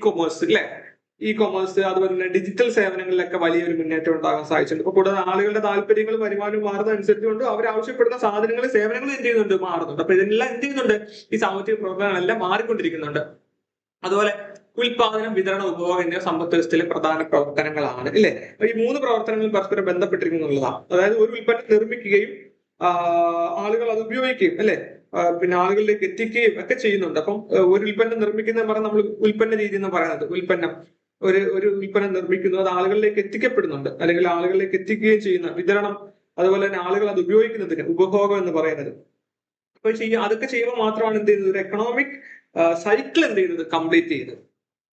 കൊമേഴ്സ് അതുപോലെ തന്നെ ഡിജിറ്റൽ സേവനങ്ങളിലൊക്കെ വലിയൊരു മുന്നേറ്റം ഉണ്ടാകാൻ സാധിച്ചിട്ടുണ്ട്. ഇപ്പൊ കൂടുതൽ ആളുകളുടെ താല്പര്യങ്ങളും വരുമാനവും മാറുന്ന അനുസരിച്ചുകൊണ്ട് അവർ ആവശ്യപ്പെടുന്ന സാധനങ്ങളും സേവനങ്ങളും എന്ത് ചെയ്യുന്നുണ്ട്? മാറുന്നുണ്ട്. അപ്പൊ ഇതെല്ലാം എന്ത് ചെയ്യുന്നുണ്ട്? ഈ സാമ്പത്തിക പ്രവർത്തനങ്ങളെല്ലാം മാറിക്കൊണ്ടിരിക്കുന്നുണ്ട്. അതുപോലെ ഉൽപാദനം, വിതരണം, ഉപഭോഗം എന്നിവ സമ്പദ് വ്യവസ്ഥയിലെ പ്രധാന പ്രവർത്തനങ്ങളാണ് ഇല്ലേ? ഈ മൂന്ന് പ്രവർത്തനങ്ങളും പരസ്പരം ബന്ധപ്പെട്ടിരിക്കുന്നുള്ളതാണ്. അതായത് ഒരു ഉൽപ്പന്നം നിർമ്മിക്കുകയും ആളുകൾ അത് ഉപയോഗിക്കുകയും അല്ലെ, പിന്നെ ആളുകളിലേക്ക് എത്തിക്കുകയും ഒക്കെ ചെയ്യുന്നുണ്ട്. അപ്പം ഒരു ഉൽപ്പന്നം നിർമ്മിക്കുന്ന പറഞ്ഞാൽ നമ്മൾ ഉൽപ്പന്ന രീതി എന്ന് പറയുന്നത്, ഒരു ഉൽപ്പന്നം നിർമ്മിക്കുന്നു, അത് ആളുകളിലേക്ക് എത്തിക്കപ്പെടുന്നുണ്ട്, അല്ലെങ്കിൽ ആളുകളിലേക്ക് എത്തിക്കുകയും ചെയ്യുന്ന വിതരണം, അതുപോലെ തന്നെ ആളുകൾ അത് ഉപയോഗിക്കുന്നതിന് ഉപഭോഗം എന്ന് പറയുന്നത്. അപ്പൊ അതൊക്കെ ചെയ്യുമ്പോൾ മാത്രമാണ് എന്ത് ചെയ്യുന്നത്? ഒരു എക്കണോമിക് സൈക്കിൾ എന്ത് ചെയ്യുന്നത്? കംപ്ലീറ്റ് ചെയ്യുന്നത്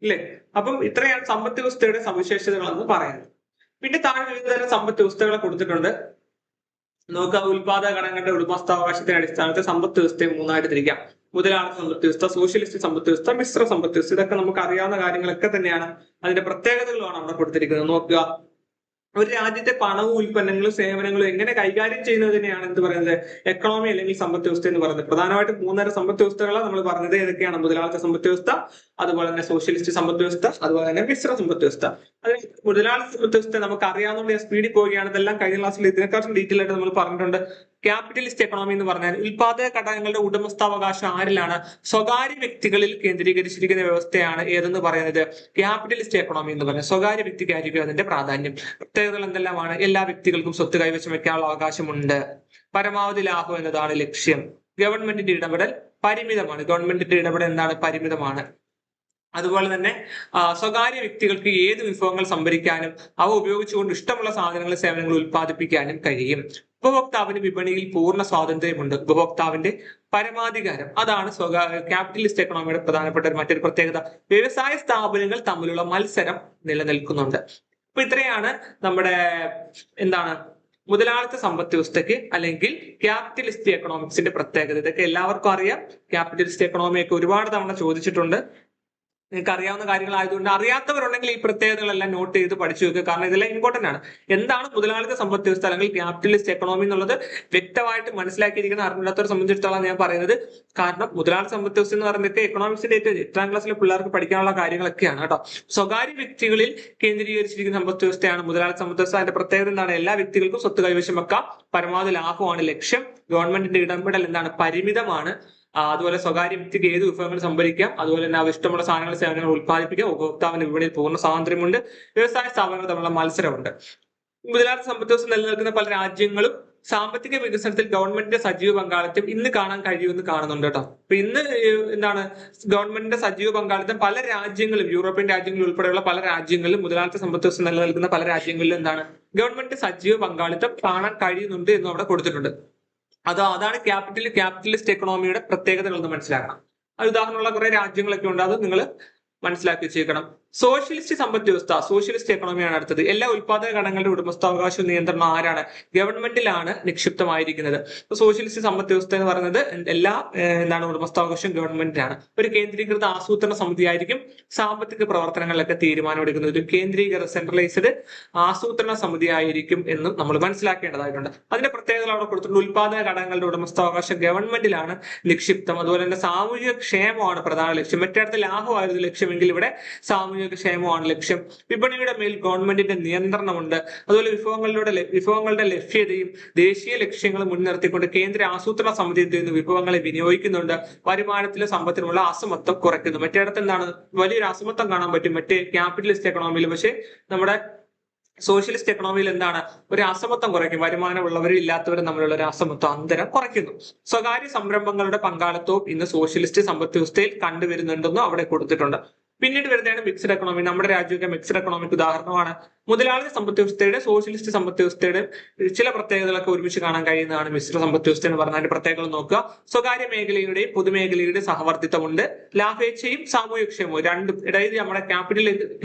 ഇല്ലേ? അപ്പം ഇത്രയാണ് സമ്പദ് വ്യവസ്ഥയുടെ സവിശേഷതകൾ എന്ന് പറയുന്നത്. പിന്നെ താഴെ വിവിധ തരം സമ്പദ് വ്യവസ്ഥകളെ കൊടുത്തിട്ടുണ്ട്. നമുക്ക് ഉൽപാദക ഘടകങ്ങളുടെ ഉടമസ്ഥാവകാശത്തിന്റെ അടിസ്ഥാനത്തിൽ സമ്പദ് വ്യവസ്ഥയെ മൂന്നായിട്ട് തിരിക്കാം. മുതലാളിത്ത സമ്പദ് വ്യവസ്ഥ, സോഷ്യലിസ്റ്റ് സമ്പദ് വ്യവസ്ഥ, മിശ്ര സമ്പദ് വ്യവസ്ഥ. ഇതൊക്കെ നമുക്ക് അറിയാവുന്ന കാര്യങ്ങളൊക്കെ തന്നെയാണ്. അതിന്റെ പ്രത്യേകതകളാണ് അവിടെ കൊടുത്തിരിക്കുന്നത്. നോക്കുക, ഒരു രാജ്യത്തെ പണവും ഉൽപ്പന്നങ്ങളും സേവനങ്ങളും എങ്ങനെ കൈകാര്യം ചെയ്യുന്നതിനെയാണ് എന്ത് പറയുന്നത്? എക്കണോമി അല്ലെങ്കിൽ സമ്പദ് വ്യവസ്ഥ എന്ന് പറയുന്നത്. പ്രധാനമായിട്ടും മൂന്നര സമ്പദ് വ്യവസ്ഥകളാണ് നമ്മൾ പറഞ്ഞത്. ഏതൊക്കെയാണ്? മുതലാളിത്ത സമ്പദ് വ്യവസ്ഥ, അതുപോലെ തന്നെ സോഷ്യലിസ്റ്റ് സമ്പദ് വ്യവസ്ഥ, അതുപോലെ തന്നെ മിശ്ര സമ്പദ് വ്യവസ്ഥ. അതിന് മുതലാളിത്ത സമ്പദ് വ്യവസ്ഥ നമുക്ക് അറിയാവുന്ന സ്പീഡിൽ പോവുകയാണ്. ഇതെല്ലാം കഴിഞ്ഞ ക്ലാസ്സിൽ ഇതിനെക്കുറിച്ച് ഡീറ്റെയിൽ ആയിട്ട് നമ്മൾ പറഞ്ഞിട്ടുണ്ട്. ക്യാപിറ്റലിസ്റ്റ് എക്കണോമി എന്ന് പറഞ്ഞാൽ ഉൽപാദക ഘടകങ്ങളുടെ ഉടമസ്ഥാവകാശം ആരിലാണ്? സ്വകാര്യ വ്യക്തികളിൽ കേന്ദ്രീകരിച്ചിരിക്കുന്ന വ്യവസ്ഥയാണ് ഏതെന്ന് പറയുന്നത്? ക്യാപിറ്റലിസ്റ്റ് എക്കണോമി എന്ന് പറയുന്നത്. സ്വകാര്യ വ്യക്തിക്കായിരിക്കും അതിന്റെ പ്രാധാന്യം. പ്രത്യേകതകൾ എന്തെല്ലാമാണ്? എല്ലാ വ്യക്തികൾക്കും സ്വത്ത് കൈവശം വെക്കാനുള്ള അവകാശമുണ്ട്. പരമാവധി ലാഭം എന്നതാണ് ലക്ഷ്യം. ഗവൺമെന്റിന്റെ ഇടപെടൽ പരിമിതമാണ്. ഗവൺമെന്റിന്റെ ഇടപെടൽ എന്താണ്? പരിമിതമാണ്. അതുപോലെ തന്നെ സ്വകാര്യ വ്യക്തികൾക്ക് ഏത് വിഭവങ്ങൾ സംഭരിക്കാനും അവ ഉപയോഗിച്ചുകൊണ്ട് ഇഷ്ടമുള്ള സാധനങ്ങൾ, സേവനങ്ങൾ ഉൽപ്പാദിപ്പിക്കാനും കഴിയും. ഉപഭോക്താവിന് വിപണിയിൽ പൂർണ്ണ സ്വാതന്ത്ര്യമുണ്ട്. ഉപഭോക്താവിന്റെ പരമാധികാരം, അതാണ് ക്യാപിറ്റലിസ്റ്റ് എക്കണോമിയുടെ പ്രധാനപ്പെട്ട മറ്റൊരു പ്രത്യേകത. വ്യവസായ സ്ഥാപനങ്ങൾ തമ്മിലുള്ള മത്സരം നിലനിൽക്കുന്നുണ്ട്. അപ്പൊ ഇത്രയാണ് നമ്മുടെ എന്താണ് മുതലാളിത്ത സമ്പദ് വ്യവസ്ഥയ്ക്ക് അല്ലെങ്കിൽ ക്യാപിറ്റലിസ്റ്റ് എക്കണോമിക്സിന്റെ പ്രത്യേകത. ഇതൊക്കെ എല്ലാവർക്കും അറിയാം. ക്യാപിറ്റലിസ്റ്റ് എക്കണോമിയൊക്കെ ഒരുപാട് തവണ ചോദിച്ചിട്ടുണ്ട്. നിങ്ങൾക്ക് അറിയാവുന്ന കാര്യങ്ങളായതുകൊണ്ട് അറിയാത്തവരുണ്ടെങ്കിൽ ഈ പ്രത്യേകതകളെല്ലാം നോട്ട് ചെയ്ത് പഠിച്ചു വെക്കുക. കാരണം ഇതെല്ലാം ഇമ്പോർട്ടന്റ് ആണ്. എന്താണ് മുതലാളിത്ത സമ്പദ് വ്യവസ്ഥ അല്ലെങ്കിൽ ക്യാപിറ്റലിസ്റ്റ് എക്കണോമി എന്നുള്ളത് വ്യക്തമായിട്ട് മനസ്സിലാക്കിയിരിക്കുന്ന അറിവില്ലാത്തവരെ സംബന്ധിച്ചിടത്തോളം ഞാൻ പറയുന്നത്. കാരണം മുതലാളിത്ത സമ്പദ് വ്യവസ്ഥ എന്ന് പറയുന്നത് എക്കണോമിക്സിന്റെ ഏറ്റവും 8ാം ക്ലാസ്സിലെ പിള്ളേർക്ക് പഠിക്കാനുള്ള കാര്യങ്ങളൊക്കെയാണ് കേട്ടോ. സ്വകാര്യ വ്യക്തികളിൽ കേന്ദ്രീകരിച്ചിരിക്കുന്ന സമ്പദ് വ്യവസ്ഥയാണ് മുതലാളിത്ത സമ്പദ് വ്യവസ്ഥ. അതിന്റെ പ്രത്യേകത എന്താണ്? എല്ലാ വ്യക്തികൾക്കും സ്വത്ത് കൈവശം വെക്കാം. പരമാവധി ലാഭമാണ് ലക്ഷ്യം. ഗവൺമെന്റിന്റെ ഇടപെടൽ എന്താണ്? പരിമിതമാണ്. അതുപോലെ സ്വകാര്യ വ്യക്തിക്ക് ഏത് വിഭവങ്ങൾ സംഭരിക്കാം. അതുപോലെ തന്നെ ഇഷ്ടമുള്ള സാധനങ്ങൾ, സേവനങ്ങൾ ഉൽപ്പാദിപ്പിക്കാം. ഉപഭോക്താവിന് വിപണിയിൽ പൂർണ്ണ സ്വാതന്ത്ര്യമുണ്ട്. വ്യവസായ സ്ഥാപനങ്ങൾ തമ്മിലുള്ള മത്സരമുണ്ട്. മുതലാളിത്ത സമ്പദ് വ്യവസ്ഥ നിലനിൽക്കുന്ന പല രാജ്യങ്ങളും സാമ്പത്തിക വികസനത്തിൽ ഗവൺമെന്റിന്റെ സജീവ പങ്കാളിത്തം ഇന്ന് കാണാൻ കഴിയുമെന്ന് കാണുന്നുണ്ട് കേട്ടോ. അപ്പൊ ഇന്ന് എന്താണ് ഗവൺമെന്റിന്റെ സജീവ പങ്കാളിത്തം പല രാജ്യങ്ങളും, യൂറോപ്യൻ രാജ്യങ്ങൾ ഉൾപ്പെടെയുള്ള പല രാജ്യങ്ങളിലും, മുതലാളിത്ത സമ്പദ് വ്യവസ്ഥ നിലനിൽക്കുന്ന പല രാജ്യങ്ങളിലും എന്താണ് ഗവൺമെന്റ് സജീവ പങ്കാളിത്തം കാണാൻ കഴിയുന്നുണ്ട് എന്ന് അവിടെ കൊടുത്തിട്ടുണ്ട്. അതാണ് ക്യാപിറ്റലിസ്റ്റ് എക്കണോമിയുടെ പ്രത്യേകതകൾ എന്ന് മനസ്സിലാക്കണം. അത് ഉദാഹരണമുള്ള കുറെ രാജ്യങ്ങളൊക്കെ ഉണ്ട്. അത് നിങ്ങൾ മനസ്സിലാക്കി വെച്ചേക്കണം. സോഷ്യലിസ്റ്റ് സമ്പദ് വ്യവസ്ഥ, സോഷ്യലിസ്റ്റ് എക്കണോമിയാണ് അടുത്തത്. എല്ലാ ഉൽപാദക ഘടകങ്ങളുടെ ഉടമസ്ഥാവകാശ നിയന്ത്രണം ആരാണ്? ഗവൺമെന്റിലാണ് നിക്ഷിപ്തമായിരിക്കുന്നത്. സോഷ്യലിസ്റ്റ് സമ്പദ് വ്യവസ്ഥ എന്ന് പറയുന്നത് എല്ലാ ഉടമസ്ഥാവകാശം ഗവൺമെന്റിനാണ്. ഒരു കേന്ദ്രീകൃത ആസൂത്രണ സമിതി ആയിരിക്കും സാമ്പത്തിക പ്രവർത്തനങ്ങളിലൊക്കെ തീരുമാനമെടുക്കുന്നത്. ഒരു കേന്ദ്രീകൃത സെൻട്രലൈസ്ഡ് ആസൂത്രണ സമിതി ആയിരിക്കും എന്നും നമ്മൾ മനസ്സിലാക്കേണ്ടതായിട്ടുണ്ട്. അതിന്റെ പ്രത്യേകത അവിടെ കൊടുത്തിട്ടുണ്ട്. ഉൽപാദക ഘടകങ്ങളുടെ ഉടമസ്ഥാവകാശം ഗവൺമെന്റിലാണ് നിക്ഷിപ്തം. അതുപോലെ തന്നെ സാമൂഹിക ക്ഷേമമാണ് പ്രധാന ലക്ഷ്യം. മറ്റേടത്ത് ലാഭമായിരുന്നു ലക്ഷ്യമെങ്കിൽ ഇവിടെ സാമൂഹിക ക്ഷേമമാണ് ലക്ഷ്യം. വിപണിയുടെ മേൽ ഗവൺമെന്റിന്റെ നിയന്ത്രണമുണ്ട്. അതുപോലെ വിഭവങ്ങളുടെ ലഭ്യതയും ദേശീയ ലക്ഷ്യങ്ങളും മുൻനിർത്തിക്കൊണ്ട് കേന്ദ്ര ആസൂത്രണ സമിതി വിഭവങ്ങളെ വിനിയോഗിക്കുന്നുണ്ട്. വരുമാനത്തിലെ സമ്പത്തിനുള്ള അസമത്വം കുറയ്ക്കുന്നു. മറ്റേടത്ത് എന്താണ് വലിയൊരു അസമത്വം കാണാൻ പറ്റും മറ്റേ ക്യാപിറ്റലിസ്റ്റ് എക്കണോമിയിൽ. പക്ഷേ നമ്മുടെ സോഷ്യലിസ്റ്റ് എക്കണോമിയിൽ എന്താണ്? ഒരു അസമത്വം കുറയ്ക്കും. വരുമാനമുള്ളവരും ഇല്ലാത്തവരും തമ്മിലുള്ള ഒരു അസമത്വം, അന്തരം കുറയ്ക്കുന്നു. സ്വകാര്യ സംരംഭങ്ങളുടെ പങ്കാളിത്തവും ഇന്ന് സോഷ്യലിസ്റ്റ് സമ്പദ് വ്യവസ്ഥയിൽ കണ്ടുവരുന്നുണ്ടെന്നും അവിടെ കൊടുത്തിട്ടുണ്ട്. പിന്നീട് വരുന്നതാണ് മിക്സഡ് എക്കണോമി. നമ്മുടെ രാജ്യമൊക്കെ മിക്സഡ് എക്കണോമിക്ക് ഉദാഹരണമാണ്. മുതലാളിത്ത സമ്പദ് വ്യവസ്ഥയുടെ സോഷ്യലിസ്റ്റ് സമ്പദ് വ്യവസ്ഥയുടെ ചില പ്രത്യേകതകളൊക്കെ ഒരുമിച്ച് കാണാൻ കഴിയുന്നതാണ് മിശ്ര സമ്പദ് വ്യവസ്ഥ എന്ന് പറഞ്ഞാൽ. അതിന്റെ പ്രത്യേകതകൾ നോക്കുക. സ്വകാര്യ മേഖലയുടെയും പൊതുമേഖലയുടെയും സഹവർത്തിത്വമുണ്ട്. ലാഭേച്ഛയും സാമൂഹ്യക്ഷേമവും രണ്ടും, അതായത് നമ്മുടെ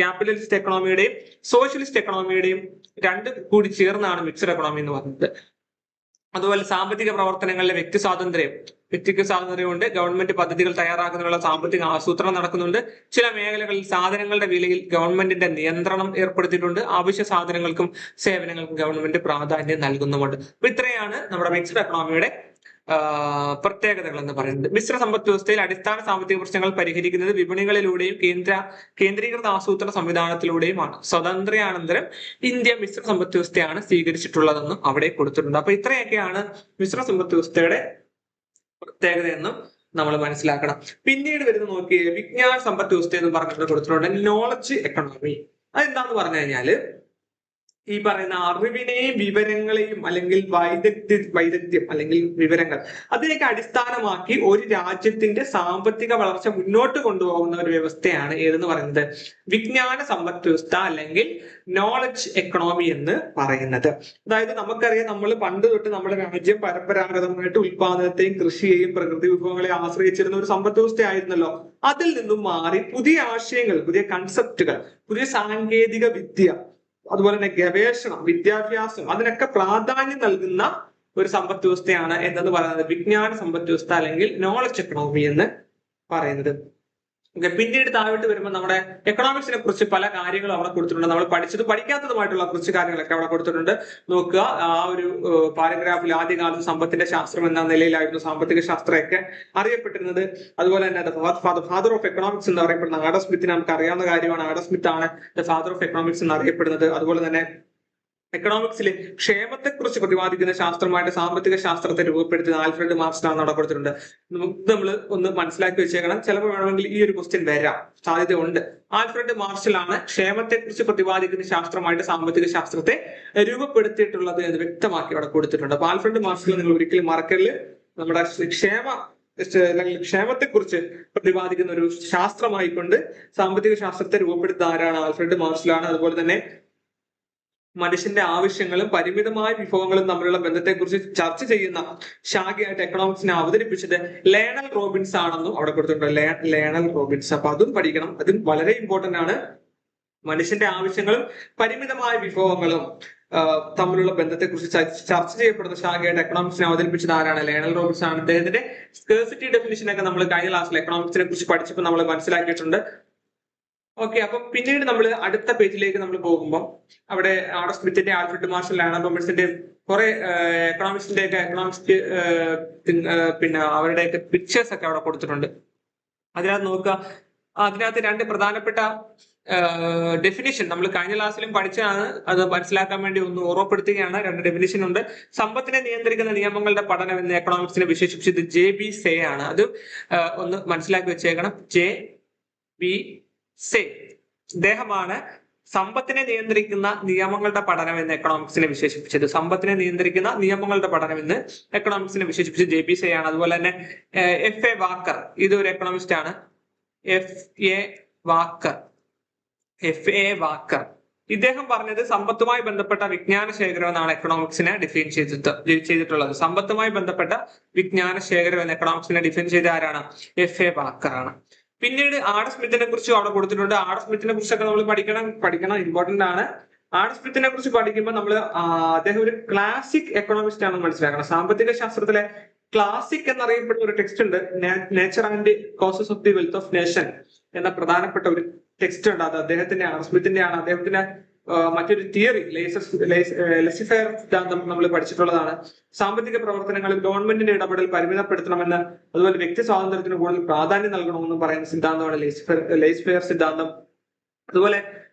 ക്യാപിറ്റലിസ്റ്റ് എക്കണോമിയുടെയും സോഷ്യലിസ്റ്റ് എക്കണോമിയുടെയും രണ്ടും കൂടി ചേർന്നാണ് മിക്സഡ് എക്കണോമി എന്ന് പറയുന്നത്. അതുപോലെ സാമ്പത്തിക പ്രവർത്തനങ്ങളിലെ വ്യക്തി സ്വാതന്ത്ര്യമുണ്ട്. ഗവൺമെന്റ് പദ്ധതികൾ തയ്യാറാക്കുന്നതിനുള്ള സാമ്പത്തിക ആസൂത്രണം നടക്കുന്നുണ്ട്. ചില മേഖലകളിൽ സാധനങ്ങളുടെ വിലയിൽ ഗവൺമെന്റിന്റെ നിയന്ത്രണം ഏർപ്പെടുത്തിയിട്ടുണ്ട്. അവശ്യ സാധനങ്ങൾക്കും സേവനങ്ങൾക്കും ഗവൺമെന്റ് പ്രാധാന്യം നൽകുന്നുമുണ്ട്. അപ്പൊ ഇത്രയാണ് നമ്മുടെ മിക്സഡ് എക്കണോമിയുടെ പ്രത്യേകതകൾ എന്ന് പറയുന്നത്. മിശ്ര സമ്പദ് വ്യവസ്ഥയിൽ അടിസ്ഥാന സാമ്പത്തിക പ്രശ്നങ്ങൾ പരിഹരിക്കുന്നത് വിപണികളിലൂടെയും കേന്ദ്രീകൃത ആസൂത്രണ സംവിധാനത്തിലൂടെയുമാണ്. സ്വാതന്ത്ര്യാനന്തരം ഇന്ത്യ മിശ്ര സമ്പദ് വ്യവസ്ഥയാണ് സ്വീകരിച്ചിട്ടുള്ളതെന്നും അവിടെ കൊടുത്തിട്ടുണ്ട്. അപ്പൊ ഇത്രയൊക്കെയാണ് മിശ്ര സമ്പദ് വ്യവസ്ഥയുടെ പ്രത്യേകത എന്നും നമ്മൾ മനസ്സിലാക്കണം. പിന്നീട് വരുന്ന നോക്കിയേ വിജ്ഞാന സമ്പദ് വ്യവസ്ഥ എന്ന് പറഞ്ഞിട്ട് കൊടുത്തിട്ടുണ്ട് നോളജ് എക്കണോമി. അതെന്താന്ന് പറഞ്ഞു കഴിഞ്ഞാല് ഈ പറയുന്ന അറിവിനെയും വിവരങ്ങളെയും അല്ലെങ്കിൽ വൈദഗ്ധ്യം അല്ലെങ്കിൽ വിവരങ്ങൾ അതിനൊക്കെ അടിസ്ഥാനമാക്കി ഒരു രാജ്യത്തിന്റെ സാമ്പത്തിക വളർച്ച മുന്നോട്ട് കൊണ്ടുപോകുന്ന ഒരു വ്യവസ്ഥയാണ് ഏതെന്ന് പറയുന്നത് വിജ്ഞാന സമ്പദ് വ്യവസ്ഥ അല്ലെങ്കിൽ നോളജ് എക്കണോമി എന്ന് പറയുന്നത്. അതായത് നമുക്കറിയാം, നമ്മൾ പണ്ട് തൊട്ട് നമ്മുടെ രാജ്യം പരമ്പരാഗതമായിട്ട് ഉൽപാദനത്തെയും കൃഷിയെയും പ്രകൃതി വിഭവങ്ങളെ ആശ്രയിച്ചിരുന്ന ഒരു സമ്പദ് വ്യവസ്ഥയായിരുന്നല്ലോ. അതിൽ നിന്നും മാറി പുതിയ ആശയങ്ങൾ, പുതിയ കൺസെപ്റ്റുകൾ, പുതിയ സാങ്കേതിക വിദ്യ, അതുപോലെ തന്നെ ഗവേഷണം, വിദ്യാഭ്യാസം, അതിനൊക്കെ പ്രാധാന്യം നൽകുന്ന ഒരു സമ്പദ് വ്യവസ്ഥയാണ് എന്തെന്ന് പറയുന്നത് വിജ്ഞാന സമ്പദ് വ്യവസ്ഥ അല്ലെങ്കിൽ നോളജ് എക്കണോമി എന്ന് പറയുന്നത്. പിന്നീട് താഴോട്ട് വരുമ്പോൾ നമ്മുടെ എക്കണോമിക്സിനെ കുറിച്ച് പല കാര്യങ്ങളും അവിടെ കൊടുത്തിട്ടുണ്ട്. നമ്മൾ പഠിക്കാത്തതുമായിട്ടുള്ള കുറച്ച് കാര്യങ്ങളൊക്കെ അവിടെ കൊടുത്തിട്ടുണ്ട്. നോക്കുക, ആ ഒരു പാരഗ്രാഫിൽ ആദ്യകാലത്ത് സമ്പത്തിന്റെ ശാസ്ത്രം എന്ന നിലയിലായിരുന്നു സാമ്പത്തിക ശാസ്ത്രമൊക്കെ അറിയപ്പെട്ടിരുന്നത്. അതുപോലെ തന്നെ ഫാദർ ഓഫ് എക്കണോമിക്സ് എന്ന് അറിയപ്പെടുന്ന ആഡം സ്മിത്തിനെ നമുക്ക് അറിയാവുന്ന കാര്യമാണ്. ആഡം സ്മിത്ത് ആണ് ദ ഫാദർ ഓഫ് എക്കണോമിക്സ് എന്ന് അറിയപ്പെടുന്നത്. അതുപോലെ തന്നെ എക്കണോമിക്സിലെ ക്ഷേമത്തെക്കുറിച്ച് പ്രതിപാദിക്കുന്ന ശാസ്ത്രമായിട്ട് സാമ്പത്തിക ശാസ്ത്രത്തെ രൂപപ്പെടുത്തിയത് ആൽഫ്രഡ് മാർക്സിനാണ് അവിടെ കൊടുത്തിട്ടുണ്ട്. നമ്മൾ ഒന്ന് മനസ്സിലാക്കി വെച്ചേക്കണം. ചിലപ്പോൾ വേണമെങ്കിൽ ഈ ഒരു ക്വസ്റ്റ്യൻ വരാൻ സാധ്യത ഉണ്ട്. ആൽഫ്രഡ് മാർഷലാണ് ക്ഷേമത്തെക്കുറിച്ച് പ്രതിപാദിക്കുന്ന ശാസ്ത്രമായിട്ട് സാമ്പത്തിക ശാസ്ത്രത്തെ രൂപപ്പെടുത്തിയിട്ടുള്ളത് എന്ന് വ്യക്തമാക്കി അവിടെ കൊടുത്തിട്ടുണ്ട്. അപ്പൊ ആൽഫ്രഡ് മാർഷൽ നിങ്ങൾ ഒരിക്കലും മറക്കല്. നമ്മുടെ ക്ഷേമത്തെക്കുറിച്ച് പ്രതിപാദിക്കുന്ന ഒരു ശാസ്ത്രമായിക്കൊണ്ട് സാമ്പത്തിക ശാസ്ത്രത്തെ രൂപപ്പെടുത്തുന്ന ആരാണ്? ആൽഫ്രഡ് മാർഷലാണ്. അതുപോലെ തന്നെ മനുഷ്യന്റെ ആവശ്യങ്ങളും പരിമിതമായ വിഭവങ്ങളും തമ്മിലുള്ള ബന്ധത്തെക്കുറിച്ച് ചർച്ച ചെയ്യുന്ന ശാഖയായിട്ട് എക്കണോമിക്സിനെ അവതരിപ്പിച്ചത് ലേണൽ റോബിൻസ് ആണെന്നും അവിടെ കൊടുത്തിട്ടുണ്ട്. Lionel Robbins. അപ്പൊ അതും പഠിക്കണം, അതും വളരെ ഇമ്പോർട്ടന്റ് ആണ്. മനുഷ്യന്റെ ആവശ്യങ്ങളും പരിമിതമായ വിഭവങ്ങളും തമ്മിലുള്ള ബന്ധത്തെക്കുറിച്ച് ചർച്ച ചെയ്യപ്പെടുന്ന ശാഖയായിട്ട് എക്കണോമിക്സിനെ അവതരിപ്പിച്ചത് ആരാണ്? ലേണൽ റോബിൻസ് ആണ്. അദ്ദേഹത്തിന്റെ സ്കേഴ്സിറ്റി ഡെഫിനിഷൻ ഒക്കെ നമ്മൾ കഴിഞ്ഞ ക്ലാസ്സിൽ എക്കണോമിക്സിനെ കുറിച്ച് പഠിച്ചപ്പോൾ നമ്മൾ മനസ്സിലാക്കിയിട്ടുണ്ട്. ഓക്കെ, അപ്പൊ പിന്നീട് നമ്മൾ അടുത്ത പേജിലേക്ക് നമ്മൾ പോകുമ്പോൾ അവിടെ ആഡം സ്മിത്തിന്റെ, ആൽഫ്രഡ് മാർഷൽ, ലേണൽ റോബിൻസിന്റെ കുറെ എക്കണോമിക്സിന്റെ ഒക്കെ എക്കണോമിക്സ് പിന്നെ അവരുടെയൊക്കെ പിക്ചേഴ്സ് ഒക്കെ അവിടെ കൊടുത്തിട്ടുണ്ട്. അതിനകത്ത് നോക്കുക, അതിനകത്ത് രണ്ട് പ്രധാനപ്പെട്ട ഡെഫിനിഷൻ നമ്മൾ കഴിഞ്ഞ ക്ലാസ്സിലും പഠിച്ചാണ്. അത് മനസ്സിലാക്കാൻ വേണ്ടി ഒന്ന് ഓർമ്മപ്പെടുത്തുകയാണ്. രണ്ട് ഡെഫിനിഷൻ ഉണ്ട്. സമ്പത്തിനെ നിയന്ത്രിക്കുന്ന നിയമങ്ങളുടെ പഠനം എന്ന് എക്കണോമിക്സിനെ വിശേഷിപ്പിച്ചത് JB സേ ആണ്. അത് ഒന്ന് മനസ്സിലാക്കി വെച്ചേക്കണം. JB സേ ഇദ്ദേഹമാണ് സമ്പത്തിനെ നിയന്ത്രിക്കുന്ന നിയമങ്ങളുടെ പഠനം എന്ന് എക്കണോമിക്സിനെ വിശേഷിപ്പിച്ചത്. സമ്പത്തിനെ നിയന്ത്രിക്കുന്ന നിയമങ്ങളുടെ പഠനം എന്ന് എക്കണോമിക്സിനെ വിശേഷിപ്പിച്ചത് JB സേ ആണ്. അതുപോലെ തന്നെ FA വാക്കർ, ഇത് ഒരു എക്കണോമിസ്റ്റ് ആണ്. FA വാക്കർ ഇദ്ദേഹം പറഞ്ഞത് സമ്പത്തുമായി ബന്ധപ്പെട്ട വിജ്ഞാന ശേഖരം എന്നാണ് എക്കണോമിക്സിനെ ഡിഫൈൻ ചെയ്തിട്ടുള്ളത്. സമ്പത്തുമായി ബന്ധപ്പെട്ട വിജ്ഞാന ശേഖരം എന്ന് എക്കണോമിക്സിനെ ഡിഫൈൻ ചെയ്ത ആരാണ്? FA വാക്കർ ആണ്. പിന്നീട് ആഡം സ്മിത്തിനെ കുറിച്ചും അവിടെ കൊടുത്തിട്ടുണ്ട്. ആഡം സ്മിത്തിനെ കുറിച്ചൊക്കെ നമ്മൾ പഠിക്കണം ഇമ്പോർട്ടന്റ് ആണ്. ആഡം സ്മിത്തിനെ കുറിച്ച് പഠിക്കുമ്പോൾ നമ്മൾ അദ്ദേഹം ഒരു ക്ലാസിക് എക്കണോമിസ്റ്റ് ആണെന്ന് മനസ്സിലാക്കണം. സാമ്പത്തിക ശാസ്ത്രത്തിലെ ക്ലാസിക് എന്നറിയപ്പെടുന്ന ഒരു ടെക്സ്റ്റ് ഉണ്ട്, nature and causes of the wealth of nation എന്ന പ്രധാനപ്പെട്ട ഒരു ടെക്സ്റ്റ് ഉണ്ട്. അത് അദ്ദേഹത്തിന്റെ ആഡം സ്മിത്തിന്റെ ആണ്. അദ്ദേഹത്തിന്റെ മറ്റൊരു തിയറി ലെസിഫയർ സിദ്ധാന്തം നമ്മൾ പഠിച്ചിട്ടുള്ളതാണ്. സാമ്പത്തിക പ്രവർത്തനങ്ങളിൽ ഗവൺമെന്റിന്റെ ഇടപെടൽ പരിമിതപ്പെടുത്തണമെന്ന്, അതുപോലെ വ്യക്തി സ്വാതന്ത്ര്യത്തിന് കൂടുതൽ പ്രാധാന്യം നൽകണമെന്നും പറയുന്ന സിദ്ധാന്തമാണ് ലെസിഫയർ സിദ്ധാന്തം. അതുപോലെ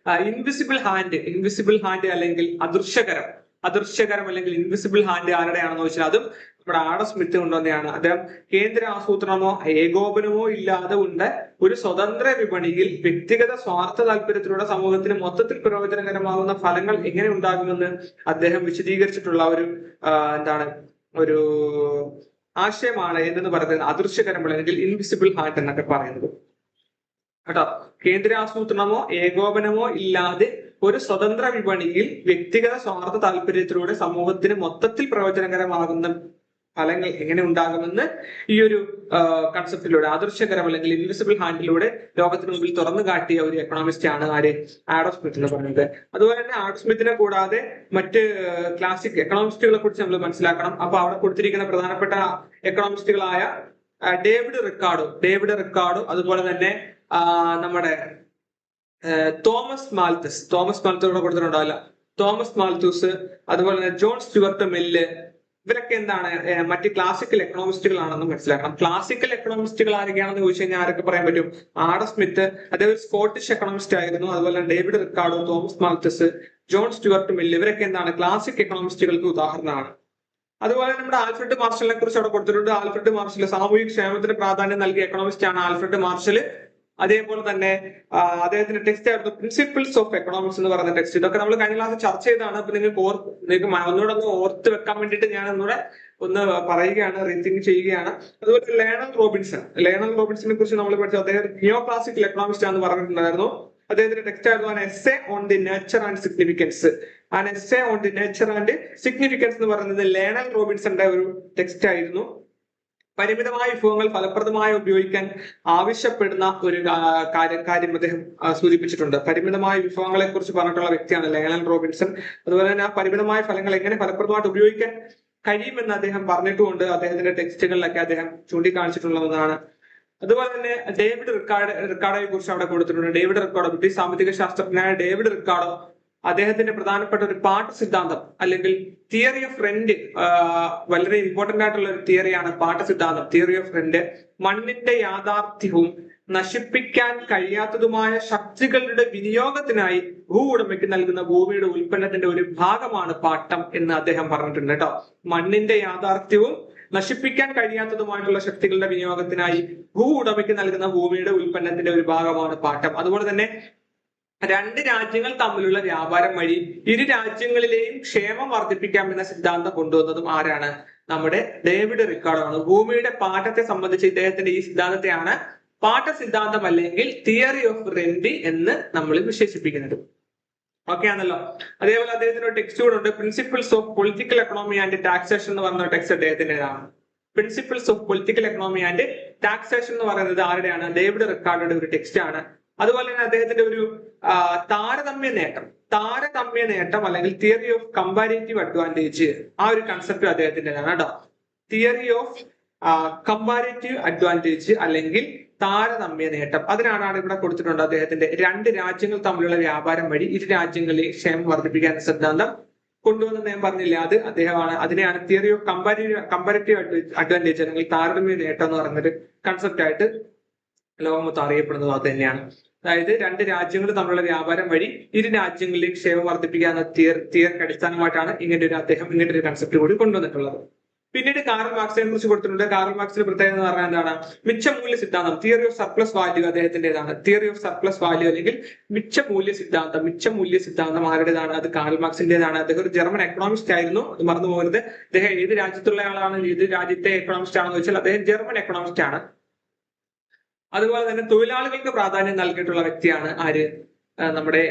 ഇൻവിസിബിൾ ഹാൻഡ് അല്ലെങ്കിൽ അദൃശ്യകരം അല്ലെങ്കിൽ ഇൻവിസിബിൾ ഹാൻഡ് ആരുടെയാണെന്ന് വെച്ചാൽ അതും നമ്മുടെ ആഡം സ്മിത്ത് കൊണ്ടുവന്നെയാണ്. അദ്ദേഹം കേന്ദ്ര ആസൂത്രണമോ ഏകോപനമോ ഇല്ലാതെ ഉണ്ട് ഒരു സ്വതന്ത്ര വിപണിയിൽ വ്യക്തിഗത സ്വാർത്ഥ താല്പര്യത്തിലൂടെ സമൂഹത്തിന് മൊത്തത്തിൽ പ്രയോജനകരമാകുന്ന ഫലങ്ങൾ എങ്ങനെ ഉണ്ടാകുമെന്ന് അദ്ദേഹം വിശദീകരിച്ചിട്ടുള്ള ഒരു ആശയമാണ് എന്ന് പറയുന്നത് അദൃശ്യകരം അല്ലെങ്കിൽ ഇൻവിസിബിൾ ഹാൻഡ് എന്നൊക്കെ പറയുന്നത് കേട്ടോ. കേന്ദ്ര ആസൂത്രണമോ ഏകോപനമോ ഇല്ലാതെ ഒരു സ്വതന്ത്ര വിപണിയിൽ വ്യക്തിഗത സ്വാർത്ഥ താല്പര്യത്തിലൂടെ സമൂഹത്തിന് മൊത്തത്തിൽ പ്രയോജനകരമാകുന്ന ഫലങ്ങൾ എങ്ങനെ ഉണ്ടാകുമെന്ന് ഈ ഒരു കൺസെപ്റ്റിലൂടെ അദൃശ്യകരം അല്ലെങ്കിൽ ഇൻവിസിബിൾ ഹാൻഡിലൂടെ ലോകത്തിന് മുമ്പിൽ തുറന്നു കാട്ടിയ ഒരു എക്കണോമിസ്റ്റ് ആണ് ആഡം സ്മിത്ത് എന്ന് പറയുന്നത്. അതുപോലെ തന്നെ ആഡം സ്മിത്തിനെ കൂടാതെ മറ്റ് ക്ലാസിക് എക്കണോമിസ്റ്റുകളെ കുറിച്ച് നമ്മൾ മനസ്സിലാക്കണം. അപ്പൊ അവിടെ കൊടുത്തിരിക്കുന്ന പ്രധാനപ്പെട്ട എക്കണോമിസ്റ്റുകളായ ഡേവിഡ് റിക്കാർഡോ അതുപോലെ തന്നെ നമ്മുടെ തോമസ് മാൽത്തൂസ് കൊടുത്തിട്ടുണ്ടാവില്ല, തോമസ് മാൽത്തൂസ്, അതുപോലെ തന്നെ ജോൺ സ്റ്റുവർട്ട് മില്ല്, ഇവരൊക്കെ എന്താണ് മറ്റ് ക്ലാസിക്കൽ എക്കണോമിസ്റ്റുകളാണെന്ന് മനസ്സിലാക്കണം. ക്ലാസിക്കൽ എക്കണോമിസ്റ്റുകൾ ആരൊക്കെയാണെന്ന് ചോദിച്ചു കഴിഞ്ഞാൽ ആരൊക്കെ പറയാൻ പറ്റും? ആഡം സ്മിത്ത്, അദ്ദേഹം സ്കോട്ടിഷ് എക്കണോമിസ്റ്റ് ആയിരുന്നു. അതുപോലെ David Ricardo, Thomas മാൽത്തസ്, John Stuart mill, ഇവരൊക്കെ എന്താണ് ക്ലാസിക് എക്കണോമിസ്റ്റുകൾക്ക് ഉദാഹരണമാണ്. അതുപോലെ നമ്മുടെ ആൽഫ്രഡ് മാർഷലിനെ കുറിച്ച് അവിടെ കൊടുത്തിട്ടുണ്ട്. ആൽഫ്രഡ് മാർഷൽ സാമൂഹിക ക്ഷേമത്തിന് പ്രാധാന്യം നൽകിയ എക്കണോമിസ്റ്റ് ആണ് ആൽഫ്രഡ് മാർഷൽ. അതേപോലെ തന്നെ അദ്ദേഹത്തിന്റെ ടെക്സ്റ്റ് ആയിരുന്നു പ്രിൻസിപ്പിൾസ് ഓഫ് എക്കണോമിക്സ് എന്ന് പറയുന്ന ടെക്സ്റ്റ്. ഇതൊക്കെ നമ്മൾ കഴിഞ്ഞ ക്ലാസ് ചർച്ച ചെയ്താണ്. അപ്പൊ നിങ്ങൾക്ക് ഒന്നുകൂടെ ഒന്ന് ഓർത്ത് വെക്കാൻ വേണ്ടിയിട്ട് ഞാൻ ഒന്ന് പറയുകയാണ്, റീതിങ്ക് ചെയ്യുകയാണ്. അതുപോലെ ലേണൽ റോബിൻസനെ കുറിച്ച് നമ്മൾ പഠിച്ചത് അദ്ദേഹം നിയോ ക്ലാസിക്കൽ എക്കണോമിസ്റ്റ് ആണെന്ന് പറഞ്ഞിട്ടുണ്ടായിരുന്നു. അദ്ദേഹത്തിന്റെ ടെക്സ്റ്റ് ആയിരുന്നു essay on the nature and significance. എന്ന് പറയുന്നത് ലേണൽ റോബിൻസന്റെ ഒരു ടെക്സ്റ്റ് ആയിരുന്നു. പരിമിതമായ വിഭവങ്ങൾ ഫലപ്രദമായി ഉപയോഗിക്കാൻ ആവശ്യപ്പെടുന്ന ഒരു കാര്യം അദ്ദേഹം സൂചിപ്പിച്ചിട്ടുണ്ട്. പരിമിതമായ വിഭവങ്ങളെ കുറിച്ച് പറഞ്ഞിട്ടുള്ള വ്യക്തിയാണ് ലേണൽ റോബിൻസൺ. അതുപോലെ തന്നെ ആ പരിമിതമായ ഫലങ്ങൾ എങ്ങനെ ഫലപ്രദമായിട്ട് ഉപയോഗിക്കാൻ കഴിയുമെന്ന് അദ്ദേഹം പറഞ്ഞിട്ടുമുണ്ട്. അദ്ദേഹത്തിന്റെ ടെക്സ്റ്റുകളിലൊക്കെ അദ്ദേഹം ചൂണ്ടിക്കാണിച്ചിട്ടുള്ളതാണ്. അതുപോലെ തന്നെ ഡേവിഡ് റിക്കാർഡോയെ കുറിച്ച് അവിടെ കൊടുത്തിട്ടുണ്ട്. ബ്രിട്ടീഷ് സാമ്പത്തിക ശാസ്ത്രജ്ഞനായ ഡേവിഡ് റിക്കാർഡോ അദ്ദേഹത്തിന്റെ പ്രധാനപ്പെട്ട ഒരു പാട്ട സിദ്ധാന്തം അല്ലെങ്കിൽ തിയറി ഓഫ് റെന്റ്, വളരെ ഇമ്പോർട്ടന്റ് ആയിട്ടുള്ള ഒരു തിയറിയാണ് പാട്ട സിദ്ധാന്തം, തിയറി ഓഫ് റെന്റ്. മണ്ണിന്റെ യാഥാർത്ഥ്യവും നശിപ്പിക്കാൻ കഴിയാത്തതുമായ ശക്തികളുടെ വിനിയോഗത്തിനായി ഉടമയ്ക്ക് നൽകുന്ന ഭൂമിയുടെ ഉൽപ്പന്നത്തിന്റെ ഒരു ഭാഗമാണ് പാട്ടം എന്ന് അദ്ദേഹം പറഞ്ഞിട്ടുണ്ട് കേട്ടോ. മണ്ണിന്റെ യാഥാർത്ഥ്യവും നശിപ്പിക്കാൻ കഴിയാത്തതുമായിട്ടുള്ള ശക്തികളുടെ വിനിയോഗത്തിനായി ഉടമയ്ക്ക് നൽകുന്ന ഭൂമിയുടെ ഉൽപ്പന്നത്തിന്റെ ഒരു ഭാഗമാണ് പാട്ടം. അതുപോലെ തന്നെ രണ്ട് രാജ്യങ്ങൾ തമ്മിലുള്ള വ്യാപാരം വഴി ഇരു രാജ്യങ്ങളിലെയും ക്ഷേമം വർദ്ധിപ്പിക്കാമെന്ന സിദ്ധാന്തം കൊണ്ടുവന്നതും ആരാണ്? നമ്മുടെ ഡേവിഡ് റിക്കാർഡോ ആണ്. ഭൂമിയുടെ പാട്ടത്തെ സംബന്ധിച്ച് ഇദ്ദേഹത്തിന്റെ ഈ സിദ്ധാന്തത്തെയാണ് പാട്ട സിദ്ധാന്തം അല്ലെങ്കിൽ തിയറി ഓഫ് റെന്റ് എന്ന് നമ്മൾ വിശേഷിപ്പിക്കുന്നത്. ഓക്കെ ആണല്ലോ. അതേപോലെ അദ്ദേഹത്തിന് ഒരു ടെക്സ്റ്റ് കൂടെ ഉണ്ട്, principles of political economy and taxation എന്ന് പറഞ്ഞ ടെക്സ്റ്റ് അദ്ദേഹത്തിൻ്റെതാണ്. Principles of political economy and taxation എന്ന് പറയുന്നത് ആരുടെയാണ്? ഡേവിഡ് റിക്കാർഡോയുടെ ഒരു ടെക്സ്റ്റ് ആണ്. അതുപോലെ തന്നെ അദ്ദേഹത്തിന്റെ ഒരു താരതമ്യ നേട്ടം അല്ലെങ്കിൽ തിയറി ഓഫ് കമ്പാരിറ്റീവ് അഡ്വാൻറ്റേജ്, ആ ഒരു കൺസെപ്റ്റ് അദ്ദേഹത്തിൻ്റെതാണ് കേട്ടോ. തിയറി ഓഫ് കമ്പാരിറ്റീവ് അഡ്വാൻറ്റേജ് അല്ലെങ്കിൽ താരതമ്യ നേട്ടം, അതിനാണ് ഇവിടെ കൊടുത്തിട്ടുണ്ട്. അദ്ദേഹത്തിന്റെ രണ്ട് രാജ്യങ്ങൾ തമ്മിലുള്ള വ്യാപാരം വഴി ഇരു രാജ്യങ്ങളിലെയും ക്ഷേമം വർദ്ധിപ്പിക്കാൻ സിദ്ധാന്തം കൊണ്ടുവന്ന് ഞാൻ പറഞ്ഞില്ല, അത് അദ്ദേഹമാണ്. അതിനെയാണ് തിയറി ഓഫ് കമ്പാരിറ്റീവ് അഡ്വാൻറ്റേജ് അല്ലെങ്കിൽ താരതമ്യ നേട്ടം എന്ന് പറയുന്നൊരു കൺസെപ്റ്റ് ആയിട്ട് ലോകമൊത്തം അറിയപ്പെടുന്നത് അത് തന്നെയാണ്. അതായത് രണ്ട് രാജ്യങ്ങൾ തമ്മിലുള്ള വ്യാപാരം വഴി ഇരു രാജ്യങ്ങളിലെയും ക്ഷേമം വർദ്ധിപ്പിക്കാവുന്ന തിയറിക്ക് അടിസ്ഥാനമായിട്ടാണ് അദ്ദേഹം ഇങ്ങനൊരു കൺസെപ്റ്റ് കൂടി കൊണ്ടുവന്നിട്ടുള്ളത്. പിന്നീട് കാറൽ മാർക്സിനെ കുറിച്ച് കൊടുത്തിട്ടുണ്ട്. കാറൽ മാർക്സിന്റെ പ്രത്യേകത എന്ന് പറഞ്ഞാൽ എന്താണ്? മിച്ചമൂല്യ സിദ്ധാന്തം, തിയറി ഓഫ് സർപ്ലസ് വാല്യൂ അദ്ദേഹത്തിന്റേതാണ്. തിയറി ഓഫ് സർപ്ലസ് വാല്യൂ അല്ലെങ്കിൽ മിച്ചമൂല്യ സിദ്ധാന്തം ആരുടേതാണ്? അത് കാറൽ മാർക്സിന്റേതാണ്. അദ്ദേഹം ഒരു ജർമ്മൻ എക്കണോമിസ്റ്റ് ആയിരുന്നു, അത് മറന്നു പോകരുത്. അദ്ദേഹം ഏത് രാജ്യത്തുള്ള ആളാണ്, ഏത് രാജ്യത്തെ എക്കണോമിസ്റ്റ് ആണെന്ന് വെച്ചാൽ അദ്ദേഹം ജർമ്മൻ എക്കണോമിസ്റ്റ് ആണ്. അതുപോലെ തന്നെ തൊഴിലാളികൾക്ക് പ്രാധാന്യം നൽകിയിട്ടുള്ള വ്യക്തിയാണ് ആര്? നമ്മുടെ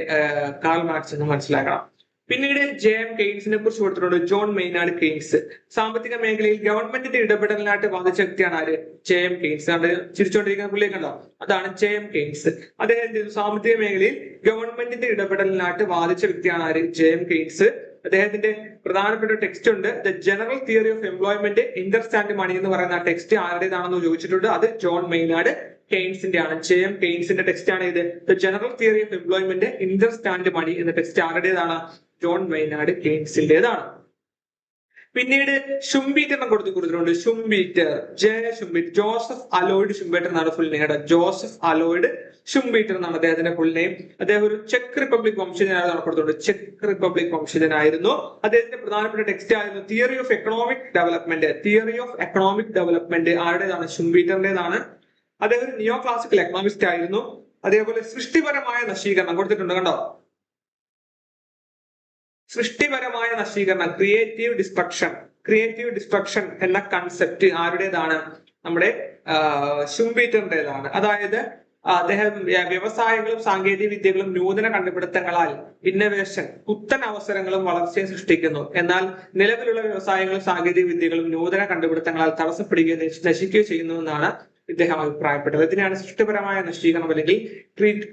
കാറൽ മാർക്സ് എന്ന് മനസ്സിലാക്കണം. പിന്നീട് ജെ എം കെയ്ൻസിനെ കുറിച്ച് കൊടുത്തിട്ടുണ്ട്. John Maynard Keynes. സാമ്പത്തിക മേഖലയിൽ ഗവൺമെന്റിന്റെ ഇടപെടലിനായിട്ട് വാദിച്ച വ്യക്തിയാണ് ആര്? J M Keynes. അത് ചിരിച്ചുകൊണ്ടിരിക്കുന്ന പുള്ളിയെ കണ്ടോ? അതാണ് ജെ എം കെയ്ൻസ്. അദ്ദേഹം സാമ്പത്തിക മേഖലയിൽ ഗവൺമെന്റിന്റെ ഇടപെടലിനായിട്ട് വാദിച്ച വ്യക്തിയാണ് ആര്? J M Keynes. അദ്ദേഹത്തിന്റെ പ്രധാനപ്പെട്ട ടെക്സ്റ്റ് ഉണ്ട്, the general theory of employment interest and money എന്ന് പറയുന്ന ടെക്സ്റ്റ് ആരുടേതാണെന്ന് ചോദിച്ചിട്ടുണ്ട്. അത് ജോൺ മെയ്നാർഡ് കെയ്ൻസിന്റെ ആണ്. ജെ എം കെയ്ൻസിന്റെ ടെക്സ്റ്റ് ആണ് ഇത്, the general theory of employment interest and money എന്ന ടെക്സ്റ്റ് ആരുടേതാണ്? ജോൺ മെയ്നാർഡ് കെയ്ൻസിന്റേതാണ്. പിന്നീട് ഷുംബീറ്ററിനെ കൊടുത്തിട്ടുണ്ട്. Schumpeter, Schumpeter, Joseph Alois Schumpeter എന്നാണ് full name. Joseph Alois Schumpeter എന്നാണ് അദ്ദേഹത്തിന്റെ ഫുൾ നെയിം. അദ്ദേഹം ഒരു ചെക്ക് റിപ്പബ്ലിക് വംശജനായിരുന്നു. കൊടുത്തിട്ടുണ്ട്, ചെക്ക് റിപ്പബ്ലിക് വംശജനായിരുന്നു. അദ്ദേഹത്തിന്റെ പ്രധാനപ്പെട്ട ടെക്സ്റ്റ് ആയിരുന്നു theory of economic development. Theory of economic development ആരുടേതാണ്? ഷുംബീറ്ററിന്റേതാണ്. അദ്ദേഹം ഒരു നിയോ ക്ലാസിക്കൽ എക്കണോമിസ്റ്റ് ആയിരുന്നു. അതേപോലെ സൃഷ്ടിപരമായ നശീകരണം കൊടുത്തിട്ടുണ്ട്, കണ്ടോ? സൃഷ്ടിപരമായ നശീകരണം, ക്രിയേറ്റീവ് ഡിസ്ട്രക്ഷൻ എന്ന കൺസെപ്റ്റ് ആരുടേതാണ്? നമ്മുടെ ഷുംബീറ്ററിന്റേതാണ്. അതായത് അദ്ദേഹം വ്യവസായങ്ങളും സാങ്കേതിക വിദ്യകളും നൂതന കണ്ടുപിടുത്തങ്ങളാൽ ഇന്നവേഷൻ, പുത്തൻ അവസരങ്ങളും വളർച്ചയും സൃഷ്ടിക്കുന്നു. എന്നാൽ നിലവിലുള്ള വ്യവസായങ്ങളും സാങ്കേതിക വിദ്യകളും നൂതന കണ്ടുപിടുത്തങ്ങളാൽ തടസ്സപ്പെടുകയും നശിക്കുകയും ചെയ്യുന്നു എന്നാണ് ഇദ്ദേഹം അഭിപ്രായപ്പെട്ടത്. ഇതിനാണ് സൃഷ്ടിപരമായ നശീകരണം അല്ലെങ്കിൽ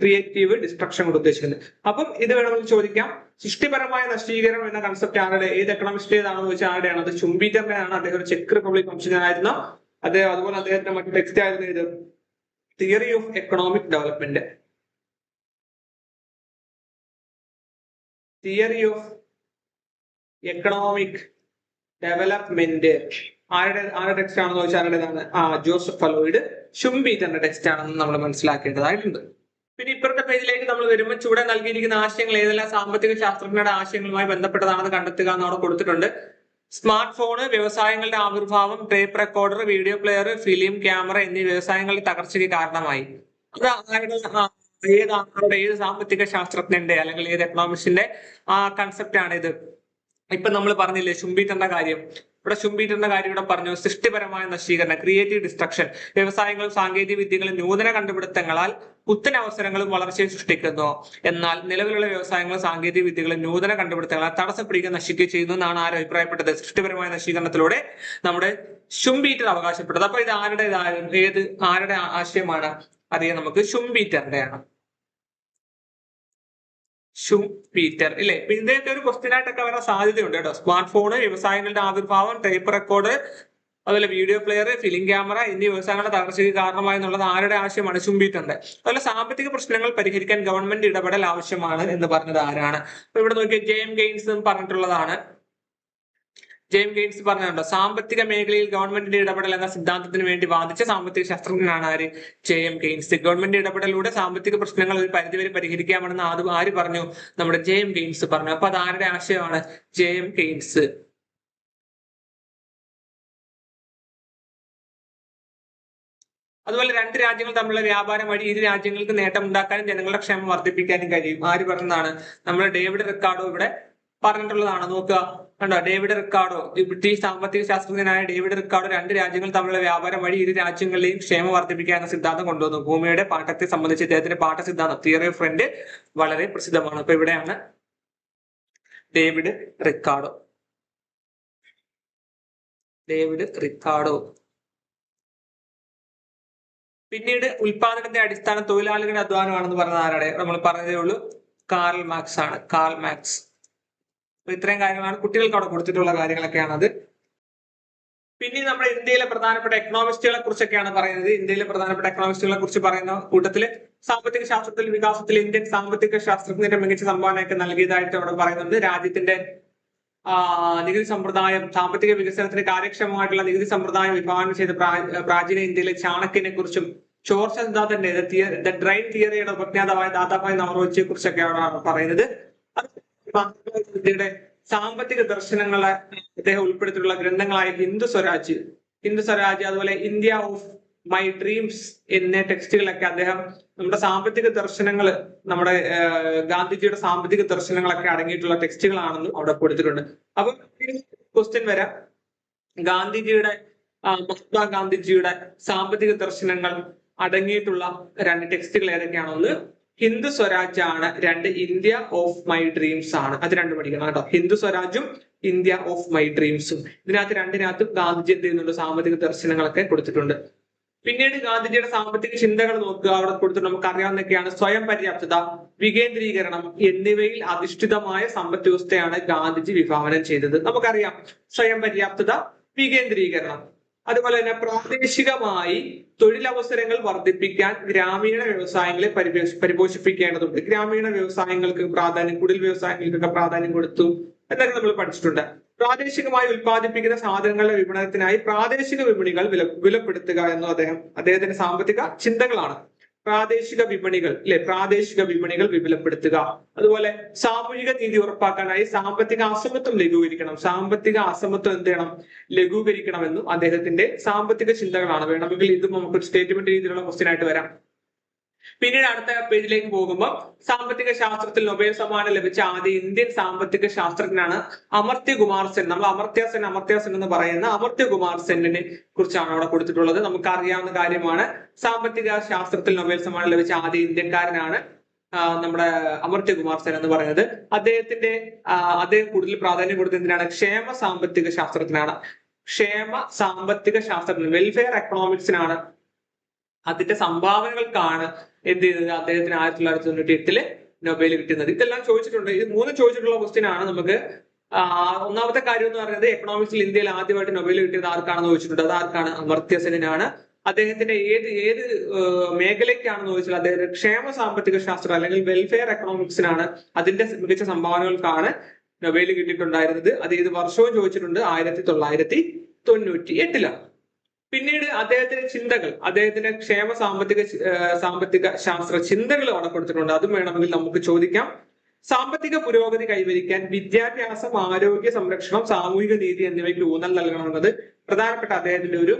ക്രിയേറ്റീവ് ഡിസ്ട്രക്ഷൻ കൊണ്ട് ഉദ്ദേശിക്കുന്നത്. അപ്പം ഇത് വേണമെങ്കിൽ ചോദിക്കാം, സൃഷ്ടിപരമായ നശീകരണം എന്ന കൺസെപ്റ്റ് ആരുടെ, ഏത് എക്കണോമിസ്റ്റേതാണെന്ന് ചോദിച്ചാൽ ആരുടെയാണ്? അത് ഷുംബീറ്ററിന്റെ ആണ്. അദ്ദേഹം ഒരു ചെക്ക് റിപ്പബ്ലിക് വംശജനായിരുന്നു. അതുപോലെ അദ്ദേഹത്തിന്റെ മറ്റു ടെക്സ്റ്റ് ആയിരുന്നു ഇത് theory of economic development. Theory of economic development ആരുടെ ടെക്സ്റ്റ് ആണെന്ന് ചോദിച്ചാൽ ആരുടേതാണ്? ജോസഫ് അലോയ്ഡ് ഷുംബീറ്ററിന്റെ ടെക്സ്റ്റ് ആണെന്ന് നമ്മൾ മനസ്സിലാക്കേണ്ടതായിട്ടുണ്ട്. പിന്നെ ഇപ്പുറത്തെ പേജിലേക്ക് നമ്മൾ വരുമ്പോൾ ചുവടെ നൽകിയിരിക്കുന്ന ആശയങ്ങൾ ഏതെല്ലാം സാമ്പത്തിക ശാസ്ത്രജ്ഞരുടെ ആശയങ്ങളുമായി ബന്ധപ്പെട്ടതാണെന്ന് കണ്ടെത്തുക എന്ന് അവിടെ കൊടുത്തിട്ടുണ്ട്. സ്മാർട്ട് ഫോണ്, വ്യവസായങ്ങളുടെ ആവിർഭാവം, tape recorder, video player, film camera എന്നീ വ്യവസായങ്ങളുടെ തകർച്ചയ്ക്ക് കാരണമായി. അത് ഏത് സാമ്പത്തിക ശാസ്ത്രജ്ഞന്റെ അല്ലെങ്കിൽ ഏത് എക്കണോമിസ്റ്റിന്റെ കൺസെപ്റ്റ് ആണ് ഇത്? ഇപ്പൊ നമ്മൾ പറഞ്ഞില്ലേ ഷുംബീറ്ററിന്റെ കാര്യം. ഇവിടെ ഷുംബീറ്ററിന്റെ കാര്യം ഇവിടെ പറഞ്ഞു, സൃഷ്ടിപരമായ നശീകരണം, ക്രിയേറ്റീവ് ഡിസ്ട്രക്ഷൻ, വ്യവസായങ്ങളും സാങ്കേതിക വിദ്യകളും നൂതന കണ്ടുപിടുത്തങ്ങളാൽ പുത്തൻ അവസരങ്ങളും വളർച്ചയും സൃഷ്ടിക്കുന്നു. എന്നാൽ നിലവിലുള്ള വ്യവസായങ്ങളും സാങ്കേതിക വിദ്യകളും നൂതന കണ്ടുപിടുത്തങ്ങളാൽ തടസ്സപ്പെടുകയും നശിക്കുകയും ചെയ്യുന്നു എന്നാണ് ആര് അഭിപ്രായപ്പെട്ടത്? സൃഷ്ടിപരമായ നശീകരണത്തിലൂടെ നമ്മുടെ ഷുംബീറ്റർ അവകാശപ്പെട്ടത്. അപ്പൊ ഇത് ആരുടെ ആശയമാണ്? അറിയാം നമുക്ക്, ഷുംബീറ്ററിന്റെ ആണ്. ഷുംബീറ്റർ ഇല്ലേ? ഇതിന്റെയൊക്കെ ഒരു ക്വസ്റ്റ്യൻ ആയിട്ടൊക്കെ വരാൻ സാധ്യതയുണ്ട് കേട്ടോ. സ്മാർട്ട് ഫോണ്, വ്യവസായങ്ങളുടെ ആവിർഭാവം, ടേപ്പ് റെക്കോർഡ്, അതുപോലെ വീഡിയോ പ്ലെയർ, ഫിലിം ക്യാമറ എന്നീ വ്യവസായങ്ങളുടെ തകർച്ചയ്ക്ക് കാരണമായെന്നുള്ളത് ആരുടെ ആശയമാണ്? ഷുംബീറ്ററിന്റെ. അതുപോലെ സാമ്പത്തിക പ്രശ്നങ്ങൾ പരിഹരിക്കാൻ ഗവൺമെന്റ് ഇടപെടൽ ആവശ്യമാണ് എന്ന് പറഞ്ഞത് ആരാണ്? അപ്പൊ ഇവിടെ നോക്കിയാൽ ജെ എം കെയ്ൻസ് പറഞ്ഞിട്ടുള്ളതാണ്. ജെ എം കെയ്ൻസ് പറഞ്ഞിട്ടുണ്ട്, സാമ്പത്തിക മേഖലയിൽ ഗവൺമെന്റിന്റെ ഇടപെടൽ എന്ന സിദ്ധാന്തത്തിന് വേണ്ടി വാദിച്ച സാമ്പത്തിക ശാസ്ത്രജ്ഞനാണ് ആര്? J M Keynes. ഗവൺമെന്റ് ഇടപെടലിലൂടെ സാമ്പത്തിക പ്രശ്നങ്ങൾ ഒരു പരിധിവരെ പരിഹരിക്കാമെന്ന് ആര് പറഞ്ഞു? നമ്മുടെ ജെ എം കെയ്ൻസ് പറഞ്ഞു. അപ്പൊ അത് ആരുടെ ആശയമാണ്? J M Keynes. അതുപോലെ രണ്ട് രാജ്യങ്ങൾ തമ്മിലുള്ള വ്യാപാരം വഴി ഇരു രാജ്യങ്ങൾക്ക് നേട്ടം ഉണ്ടാക്കാനും ജനങ്ങളുടെ ക്ഷേമം വർദ്ധിപ്പിക്കാനും കഴിയും. ആര് പറഞ്ഞതാണ്? നമ്മൾ ഡേവിഡ് റിക്കാർഡോ ഇവിടെ പറഞ്ഞിട്ടുള്ളതാണ്. നോക്കുക, കണ്ടോ? ഡേവിഡ് റിക്കാർഡോ, ബ്രിട്ടീഷ് സാമ്പത്തിക ശാസ്ത്രജ്ഞനായ ഡേവിഡ് റിക്കാർഡോ രണ്ട് രാജ്യങ്ങൾ തമ്മിലുള്ള വ്യാപാരം വഴി ഇരു രാജ്യങ്ങളിലെയും ക്ഷേമം വർദ്ധിപ്പിക്കുക എന്ന സിദ്ധാന്തം കൊണ്ടുവന്നു. ഭൂമിയുടെ പാട്ടത്തെ സംബന്ധിച്ച് ഇദ്ദേഹത്തിന്റെ പാഠ സിദ്ധാന്തം തിയറി ഓഫ് റെന്റ് വളരെ പ്രസിദ്ധമാണ്. അപ്പൊ ഇവിടെയാണ് ഡേവിഡ് റിക്കാർഡോ. പിന്നീട് ഉൽപാദനത്തിന്റെ അടിസ്ഥാനം തൊഴിലാളികളുടെ അധ്വാനമാണെന്ന് പറഞ്ഞത് ആരാടെ? നമ്മൾ പറഞ്ഞതേ ഉള്ളൂ, കാർൽ മാർക്സ് ആണ്. Karl marks. ഇത്രയും കാര്യങ്ങളാണ് കുട്ടികൾക്ക് അവിടെ കൊടുത്തിട്ടുള്ള കാര്യങ്ങളൊക്കെയാണ് അത്. പിന്നെ നമ്മുടെ ഇന്ത്യയിലെ പ്രധാനപ്പെട്ട എക്കണോമിസ്റ്റുകളെ കുറിച്ചൊക്കെയാണ് പറയുന്നത്. ഇന്ത്യയിലെ പ്രധാനപ്പെട്ട എക്കണോമിസ്റ്റുകളെ കുറിച്ച് പറയുന്ന കൂട്ടത്തില് സാമ്പത്തിക ശാസ്ത്രത്തിൽ വികാസത്തിൽ ഇന്ത്യൻ സാമ്പത്തിക ശാസ്ത്രജ്ഞരുടെ മികച്ച സംഭാവനയൊക്കെ നൽകിയതായിട്ട് അവിടെ പറയുന്നുണ്ട്. രാജ്യത്തിന്റെ നികുതി സമ്പ്രദായം, സാമ്പത്തിക വികസനത്തിന് കാര്യക്ഷമമായിട്ടുള്ള നികുതി സമ്പ്രദായം വിഭാവനം ചെയ്ത പ്രാചീന ഇന്ത്യയിലെ ചാണക്യനെ കുറിച്ചും ചോർ സിദ്ധാന്തന്റെ ദ ഡ്രൈൻ തിയറിയുടെ ഉപജ്ഞാതാവായ ദാദാഭായ് നവറോജിയെ കുറിച്ചൊക്കെയാണ് പറയുന്നത്. ഇന്ത്യയുടെ സാമ്പത്തിക ദർശനങ്ങളെ അദ്ദേഹം ഉൾപ്പെടുത്തിയിട്ടുള്ള ഗ്രന്ഥങ്ങളായ ഹിന്ദു സ്വരാജ്, അതുപോലെ ഇന്ത്യ ഓഫ് മൈ ഡ്രീംസ് എന്നീ ടെക്സ്റ്റുകളൊക്കെ അദ്ദേഹം നമ്മുടെ സാമ്പത്തിക ദർശനങ്ങൾ, നമ്മുടെ ഗാന്ധിജിയുടെ സാമ്പത്തിക ദർശനങ്ങളൊക്കെ അടങ്ങിയിട്ടുള്ള ടെക്സ്റ്റുകളാണെന്നും അവിടെ കൊടുത്തിട്ടുണ്ട്. അപ്പൊ ക്വസ്റ്റ്യൻ വരാം, മഹാത്മാഗാന്ധിജിയുടെ സാമ്പത്തിക ദർശനങ്ങൾ അടങ്ങിയിട്ടുള്ള രണ്ട് ടെക്സ്റ്റുകൾ ഏതൊക്കെയാണെന്ന് ഹിന്ദു സ്വരാജ് ആണ്. 2 ഇന്ത്യ ഓഫ് മൈ ഡ്രീംസ് ആണ്. അത് രണ്ടും പഠിക്കണം കേട്ടോ. ഹിന്ദു സ്വരാജും ഇന്ത്യ ഓഫ് മൈ ഡ്രീംസും. ഇതിനകത്ത് രണ്ടിനകത്തും ഗാന്ധിജി എന്ത് ചെയ്യുന്നുണ്ട്, സാമ്പത്തിക ദർശനങ്ങളൊക്കെ കൊടുത്തിട്ടുണ്ട്. പിന്നീട് ഗാന്ധിജിയുടെ സാമ്പത്തിക ചിന്തകൾ നോക്കുക. അവിടെ കൊടുത്തിട്ട് നമുക്ക് അറിയാവുന്നതൊക്കെയാണ് സ്വയം പര്യാപ്തത, വികേന്ദ്രീകരണം എന്നിവയിൽ അധിഷ്ഠിതമായ സമ്പദ് വ്യവസ്ഥയാണ് ഗാന്ധിജി വിഭാവനം ചെയ്തത്. നമുക്കറിയാം സ്വയം പര്യാപ്തത, വികേന്ദ്രീകരണം. അതുപോലെ തന്നെ പ്രാദേശികമായി തൊഴിലവസരങ്ങൾ വർദ്ധിപ്പിക്കാൻ ഗ്രാമീണ വ്യവസായങ്ങളെ പരിപോഷിപ്പിക്കേണ്ടതുണ്ട്. ഗ്രാമീണ വ്യവസായങ്ങൾക്ക് പ്രാധാന്യം, കുടിൽ വ്യവസായങ്ങൾക്കൊക്കെ പ്രാധാന്യം കൊടുത്തു എന്നൊക്കെ നമ്മൾ പഠിച്ചിട്ടുണ്ട്. പ്രാദേശികമായി ഉൽപ്പാദിപ്പിക്കുന്ന സാധനങ്ങളുടെ വിപണനത്തിനായി പ്രാദേശിക വിപണികൾ വിലപ്പെടുത്തുക എന്നും അദ്ദേഹത്തിന്റെ സാമ്പത്തിക ചിന്തകളാണ്. പ്രാദേശിക വിപണികൾ പ്രാദേശിക വിപണികൾ വിപുലപ്പെടുത്തുക. അതുപോലെ സാമൂഹിക നീതി ഉറപ്പാക്കാനായി സാമ്പത്തിക അസമത്വം ലഘൂകരിക്കണം. സാമ്പത്തിക അസമത്വം എന്ത് ചെയ്യണം, ലഘൂകരിക്കണമെന്നും അദ്ദേഹത്തിന്റെ സാമ്പത്തിക ചിന്തകളാണ്. വേണമെങ്കിൽ ഇതും നമുക്കൊരു സ്റ്റേറ്റ്മെന്റ് രീതിയിലുള്ള ക്വസ്റ്റ്യൻ ആയിട്ട് വരാം. പിന്നീട് അടുത്ത പേജിലേക്ക് പോകുമ്പോൾ സാമ്പത്തിക ശാസ്ത്രത്തിൽ നൊബേൽ സമ്മാനം ലഭിച്ച ആദ്യ ഇന്ത്യൻ സാമ്പത്തിക ശാസ്ത്രജ്ഞനാണ് അമർത്യ കുമാർ സെൻ. നമ്മൾ അമർത്യ സെൻ എന്ന് പറയുന്ന അമർത്യ കുമാർ സെന്നിനെ കുറിച്ചാണ് അവിടെ കൊടുത്തിട്ടുള്ളത്. നമുക്ക് അറിയാവുന്ന കാര്യമാണ്. സാമ്പത്തിക ശാസ്ത്രത്തിൽ നൊബേൽ സമ്മാനം ലഭിച്ച ആദ്യ ഇന്ത്യക്കാരനാണ് നമ്മുടെ അമർത്യ കുമാർ സെൻ എന്ന് പറയുന്നത്. അദ്ദേഹം കൂടുതൽ പ്രാധാന്യം കൊടുത്തത് എന്തിനാണ്, ക്ഷേമ സാമ്പത്തിക ശാസ്ത്രത്തിനാണ്. ക്ഷേമ സാമ്പത്തിക ശാസ്ത്രത്തിന്, വെൽഫെയർ എക്കണോമിക്സിനാണ്, അതിന്റെ സംഭാവനകൾക്കാണ് എന്ത് ചെയ്തത്, അദ്ദേഹത്തിന് 1998 നൊബേൽ കിട്ടുന്നത്. ഇതെല്ലാം ചോദിച്ചിട്ടുണ്ട്. ഇത് 3 ചോദിച്ചിട്ടുള്ള ക്വസ്റ്റ്യൻ ആണ്. നമുക്ക് ഒന്നാമത്തെ കാര്യം എന്ന് പറയുന്നത് എക്കണോമിക്സിൽ ഇന്ത്യയിൽ ആദ്യമായിട്ട് നൊബേൽ കിട്ടിയത് ആർക്കാണെന്ന് ചോദിച്ചിട്ടുണ്ട്. അത് ആർക്കാണ്, അമർത്യ സെന്നിനാണ്. അദ്ദേഹത്തിന്റെ ഏത് മേഖലയ്ക്കാണെന്ന് ചോദിച്ചാൽ അദ്ദേഹത്തിന്റെ ക്ഷേമ സാമ്പത്തിക ശാസ്ത്രം അല്ലെങ്കിൽ വെൽഫെയർ എക്കണോമിക്സിനാണ്. അതിന്റെ മികച്ച സംഭാവനകൾക്കാണ് നൊബേൽ കിട്ടിയിട്ടുണ്ടായിരുന്നത്. അത് ഏത് വർഷവും ചോദിച്ചിട്ടുണ്ട്, 1998. പിന്നീട് അദ്ദേഹത്തിന്റെ ചിന്തകൾ, അദ്ദേഹത്തിന്റെ ക്ഷേമ സാമ്പത്തിക ശാസ്ത്ര ചിന്തകൾ അവിടെ കൊടുത്തിട്ടുണ്ട്. അതും വേണമെങ്കിൽ നമുക്ക് ചോദിക്കാം. സാമ്പത്തിക പുരോഗതി കൈവരിക്കാൻ വിദ്യാഭ്യാസം, ആരോഗ്യ സംരക്ഷണം, സാമൂഹിക നീതി എന്നിവയ്ക്ക് ഊന്നൽ നൽകണമെന്നത് പ്രധാനപ്പെട്ട അദ്ദേഹത്തിന്റെ ഒരു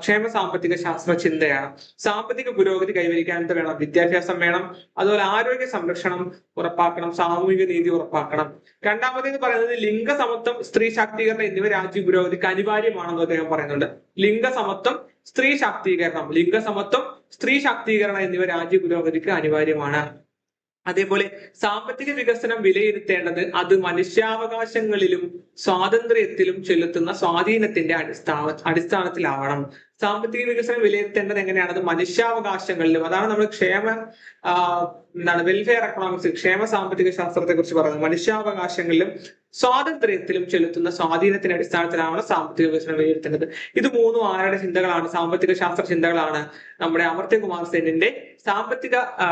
ക്ഷേമ സാമ്പത്തിക ശാസ്ത്ര ചിന്തയാണ്. സാമ്പത്തിക പുരോഗതി കൈവരിക്കാൻ എന്ത് വേണം, വിദ്യാഭ്യാസം വേണം. അതുപോലെ ആരോഗ്യ സംരക്ഷണം ഉറപ്പാക്കണം, സാമൂഹിക നീതി ഉറപ്പാക്കണം. രണ്ടാമത്തേത് പറയുന്നത് ലിംഗസമത്വം, സ്ത്രീ ശാക്തീകരണം എന്നിവ രാജ്യ പുരോഗതിക്ക് അനിവാര്യമാണെന്ന് അദ്ദേഹം പറയുന്നുണ്ട്. ലിംഗസമത്വം, സ്ത്രീ ശാക്തീകരണം എന്നിവ രാജ്യ പുരോഗതിക്ക് അനിവാര്യമാണ്. അതേപോലെ സാമ്പത്തിക വികസനം വിലയിരുത്തേണ്ടത് അത് മനുഷ്യാവകാശങ്ങളിലും സ്വാതന്ത്ര്യത്തിലും ചെലുത്തുന്ന സ്വാധീനത്തിന്റെ അടിസ്ഥാനത്തിലാവണം. സാമ്പത്തിക വികസനം വിലയിരുത്തേണ്ടത് എങ്ങനെയാണ്, അത് മനുഷ്യാവകാശങ്ങളിലും. അതാണ് നമ്മൾ വെൽഫെയർ എക്കണോമിക്സ്, ക്ഷേമ സാമ്പത്തിക ശാസ്ത്രത്തെ കുറിച്ച് പറയുന്നത്. മനുഷ്യാവകാശങ്ങളിലും സ്വാതന്ത്ര്യത്തിലും ചെലുത്തുന്ന സ്വാധീനത്തിന്റെ അടിസ്ഥാനത്തിലാണ് സാമ്പത്തിക വികസനം വിലയിരുത്തേണ്ടത്. ഇത് 3 ആരുടെ ചിന്തകളാണ്, സാമ്പത്തിക ശാസ്ത്ര ചിന്തകളാണ്. നമ്മുടെ അമർത്യ കുമാർ സെന്നിന്റെ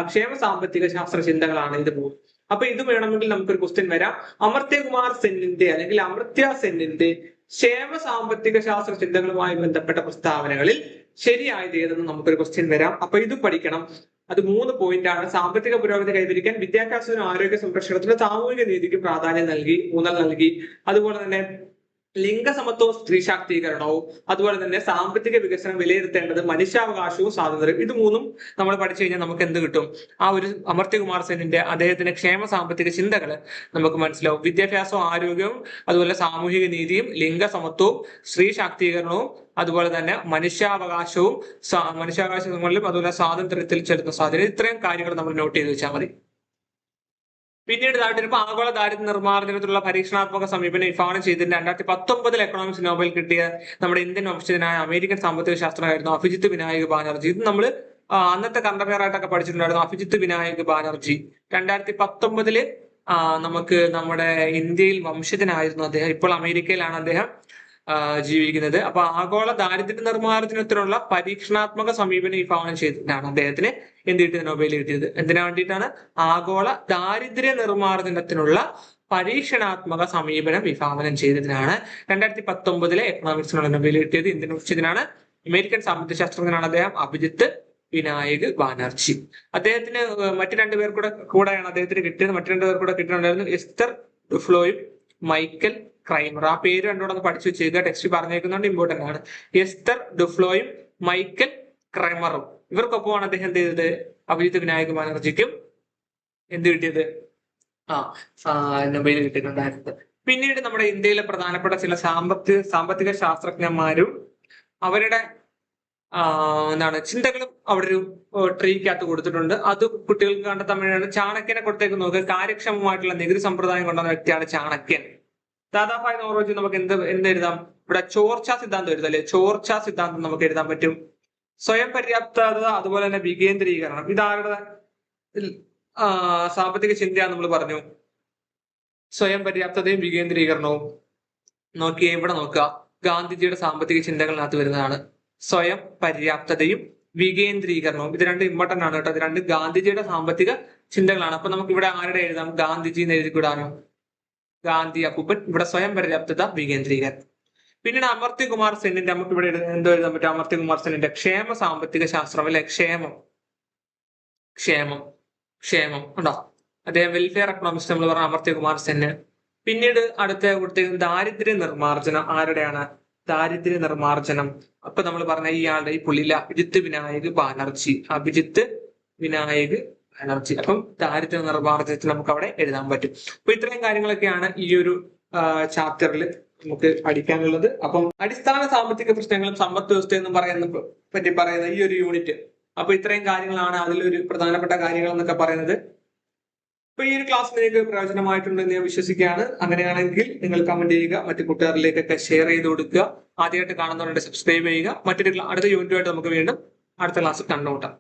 ക്ഷേമ സാമ്പത്തിക ശാസ്ത്ര ചിന്തകളാണ് ഇത് 3. അപ്പൊ ഇത് വേണമെങ്കിൽ നമുക്കൊരു ക്വസ്റ്റ്യൻ വരാം. അമർത്യ കുമാർ സെന്നിന്റെ അല്ലെങ്കിൽ അമർത്യ സെന്നിന്റെ ക്ഷേമ സാമ്പത്തിക ശാസ്ത്ര ചിന്തകളുമായി ബന്ധപ്പെട്ട പ്രസ്താവനകളിൽ ശരിയായത് ഏതെന്ന് നമുക്കൊരു ക്വസ്റ്റ്യൻ വരാം. അപ്പൊ ഇത് പഠിക്കണം. അത് 3 പോയിന്റ് ആണ്. സാമ്പത്തിക പുരോഗതി കൈവരിക്കാൻ വിദ്യാഭ്യാസത്തിനും ആരോഗ്യ സംരക്ഷണത്തിനും സാമൂഹിക നീതിക്ക് ഊന്നൽ നൽകി. അതുപോലെ തന്നെ ലിംഗസമത്വവും സ്ത്രീ ശാക്തീകരണവും, അതുപോലെ തന്നെ സാമ്പത്തിക വികസനം വിലയിരുത്തേണ്ടത് മനുഷ്യാവകാശവും സ്വാതന്ത്ര്യം. ഇത് 3 നമ്മൾ പഠിച്ചു കഴിഞ്ഞാൽ നമുക്ക് എന്ത് കിട്ടും, ആ ഒരു അമർത്യ കുമാർ സെന്നിന്റെ അദ്ദേഹത്തിന്റെ ക്ഷേമ സാമ്പത്തിക ചിന്തകൾ നമുക്ക് മനസ്സിലാവും. വിദ്യാഭ്യാസവും ആരോഗ്യവും, അതുപോലെ സാമൂഹിക നീതിയും, ലിംഗസമത്വവും, സ്ത്രീ ശാക്തീകരണവും, അതുപോലെ തന്നെ മനുഷ്യാവകാശങ്ങളിലും അതുപോലെ സ്വാതന്ത്ര്യത്തിൽ ചെലുത്തുന്ന സ്വാധീനം. ഇത്രയും കാര്യങ്ങൾ നമ്മൾ നോട്ട് ചെയ്ത് വെച്ചാൽ മതി. പിന്നീട് വരുമ്പോൾ ആഗോള ദാരിദ്ര്യ നിർമ്മാർജ്ജനത്തിലുള്ള പരീക്ഷണാത്മക സമീപനം വിഭാവനം ചെയ്തതിന് 2019 എക്കണോമിക്സ് നോബൽ കിട്ടിയ നമ്മുടെ ഇന്ത്യൻ വംശജനായ അമേരിക്കൻ സാമ്പത്തിക ശാസ്ത്രജ്ഞനായിരുന്നു അഭിജിത്ത് വിനായക് ബാനർജി. ഇത് നമ്മൾ അന്നത്തെ കറണ്ട് അഫെയർ ആയിട്ടൊക്കെ പഠിച്ചിട്ടുണ്ടായിരുന്നു. അഭിജിത്ത് വിനായക് ബാനർജി 2019 നമുക്ക് നമ്മുടെ ഇന്ത്യയിൽ വംശജനായിരുന്നു അദ്ദേഹം. ഇപ്പോൾ അമേരിക്കയിലാണ് അദ്ദേഹം ജീവിക്കുന്നത്. അപ്പൊ ആഗോള ദാരിദ്ര്യ നിർമ്മാർജ്ജനത്തിനുള്ള പരീക്ഷണാത്മക സമീപനം വിഭാവനം ചെയ്തിട്ടാണ് അദ്ദേഹത്തിന് എന്ത് കിട്ടിയത്, നൊബേൽ കിട്ടിയത്. എന്തിനാ വേണ്ടിയിട്ടാണ്, ആഗോള ദാരിദ്ര്യ നിർമ്മാർജ്ജനത്തിനുള്ള പരീക്ഷണാത്മക സമീപനം വിഭാവനം ചെയ്തതിനാണ് 2019 എക്കണോമിക്സിനുള്ള നൊബേൽ കിട്ടിയത്. ഇന്ത്യൻ വംശജനാണ്, അമേരിക്കൻ സാമ്പത്തിക ശാസ്ത്രജ്ഞനാണ് അദ്ദേഹം, അഭിജിത്ത് വിനായക് ബാനർജി. അദ്ദേഹത്തിന് മറ്റു 2 പേർ കൂടെയാണ് അദ്ദേഹത്തിന് കിട്ടിയത്. മറ്റു 2 പേർ കൂടെ കിട്ടിയിട്ടുണ്ടായിരുന്നു, എസ്തർ ഡുഫ്ലോയും മൈക്കൽ ക്രൈമർ. ആ പേര് 2 കൂടെ ഒന്ന് പഠിച്ചു വെച്ചേക്കുക, ടെക്സ്റ്റ് പറഞ്ഞേക്കുന്നതുകൊണ്ട് ഇമ്പോർട്ടന്റ് ആണ്. എസ്തർ ഡുഫ്ലോയും മൈക്കൽ ക്രൈമറും, ഇവർക്കൊപ്പമാണ് അദ്ദേഹം എന്ത് ചെയ്തത്, അഭിജിത്ത് വിനായക് ബാനർജിക്കും എന്ത് കിട്ടിയത്, നൊബേൽ കിട്ടിയിട്ടുണ്ടായിരുന്നത്. പിന്നീട് നമ്മുടെ ഇന്ത്യയിലെ പ്രധാനപ്പെട്ട ചില സാമ്പത്തിക ശാസ്ത്രജ്ഞന്മാരും അവരുടെ എന്താണ് ചിന്തകളും അവിടെ ഒരു ട്രീക്കകത്ത് കൊടുത്തിട്ടുണ്ട്. അത് കുട്ടികൾക്ക് കണ്ടെത്താൻ വേണ്ടിയാണ് ചാണക്യനെ കൊടുത്തേക്ക് നോക്കുക. കാര്യക്ഷമമായിട്ടുള്ള നികുതി സമ്പ്രദായം കൊണ്ടുവന്ന വ്യക്തിയാണ് ചാണക്യൻ. ദാദാഭായ് നവറോജി നമുക്ക് എന്ത് എഴുതാം? ഇവിടെ ചോർച്ചാ സിദ്ധാന്തം എഴുതാം അല്ലെ? ചോർച്ചാ സിദ്ധാന്തം നമുക്ക് എഴുതാൻ പറ്റും. സ്വയം പര്യാപ്തത അതുപോലെ തന്നെ വികേന്ദ്രീകരണം, ഇതാരുടെ സാമ്പത്തിക ചിന്തയാന്ന് നമ്മൾ പറഞ്ഞു. സ്വയം പര്യാപ്തതയും വികേന്ദ്രീകരണവും നോക്കിയേ, ഇവിടെ നോക്കുക, ഗാന്ധിജിയുടെ സാമ്പത്തിക ചിന്തകളിനകത്ത് വരുന്നതാണ് സ്വയം പര്യാപ്തതയും വികേന്ദ്രീകരണവും. ഇത് രണ്ട് ഇമ്പോർട്ടന്റ് ആണ് കേട്ടോ. ഇത് രണ്ട് ഗാന്ധിജിയുടെ സാമ്പത്തിക ചിന്തകളാണ്. അപ്പൊ നമുക്ക് ഇവിടെ ആരുടെ എഴുതാം? ഗാന്ധിജി എന്ന് എഴുതിക്കൂടാനോ? ഗാന്ധി അപ്പൂപ്പൻ. ഇവിടെ സ്വയം പര്യാപ്തത, വികേന്ദ്രീകരണം. പിന്നീട് അമർത്യകുമാർ സെന്നിന്റെ, നമുക്ക് ഇവിടെ എന്തോ എഴുതാൻ പറ്റും? അമർത്യകുമാർ സെന്നിന്റെ ക്ഷേമ സാമ്പത്തിക ശാസ്ത്രം അല്ലെ? ക്ഷേമം ഉണ്ടോ? അദ്ദേഹം വെൽഫെയർ എക്കണോമിസ്റ്റ് നമ്മൾ പറഞ്ഞ അമർത്യകുമാർ സെന്ന്. പിന്നീട് അടുത്ത കൊടുത്തേക്ക് ദാരിദ്ര്യ നിർമ്മാർജ്ജനം. ആരുടെയാണ്? ദാരിദ്ര്യ നിർമ്മാർജ്ജനം. അപ്പൊ നമ്മൾ പറഞ്ഞ ഇയാളുടെ ഈ പുള്ളിയിലെ അഭിജിത്ത് വിനായക് ബാനർജി. അപ്പം ദാരിദ്ര്യ നിർമ്മാർജ്ജനത്തിൽ നമുക്ക് അവിടെ എഴുതാൻ പറ്റും. അപ്പൊ ഇത്രയും കാര്യങ്ങളൊക്കെയാണ് ഈ ഒരു ചാപ്റ്ററിൽ നമുക്ക് പഠിക്കാനുള്ളത്. അപ്പം അടിസ്ഥാന സാമ്പത്തിക പ്രശ്നങ്ങളും സമ്പദ് വ്യവസ്ഥയെന്നും പറയുന്ന ഈ ഒരു യൂണിറ്റ്. അപ്പൊ ഇത്രയും കാര്യങ്ങളാണ് അതിലൊരു പ്രധാനപ്പെട്ട കാര്യങ്ങൾ എന്നൊക്കെ പറയുന്നത്. അപ്പൊ ഈ ഒരു ക്ലാസ് നിങ്ങൾക്ക് പ്രയോജനമായിട്ടുണ്ടെന്ന് ഞാൻ വിശ്വസിക്കുകയാണ്. അങ്ങനെയാണെങ്കിൽ നിങ്ങൾ കമന്റ് ചെയ്യുക, മറ്റു കൂട്ടുകാരിലേക്കൊക്കെ ഷെയർ ചെയ്ത് കൊടുക്കുക. ആദ്യമായിട്ട് കാണുന്നവരുടെ സബ്സ്ക്രൈബ് ചെയ്യുക. അടുത്ത യൂണിറ്റുമായിട്ട് നമുക്ക് വീണ്ടും അടുത്ത ക്ലാസ്സിൽ കണ്ടുമുട്ടാം.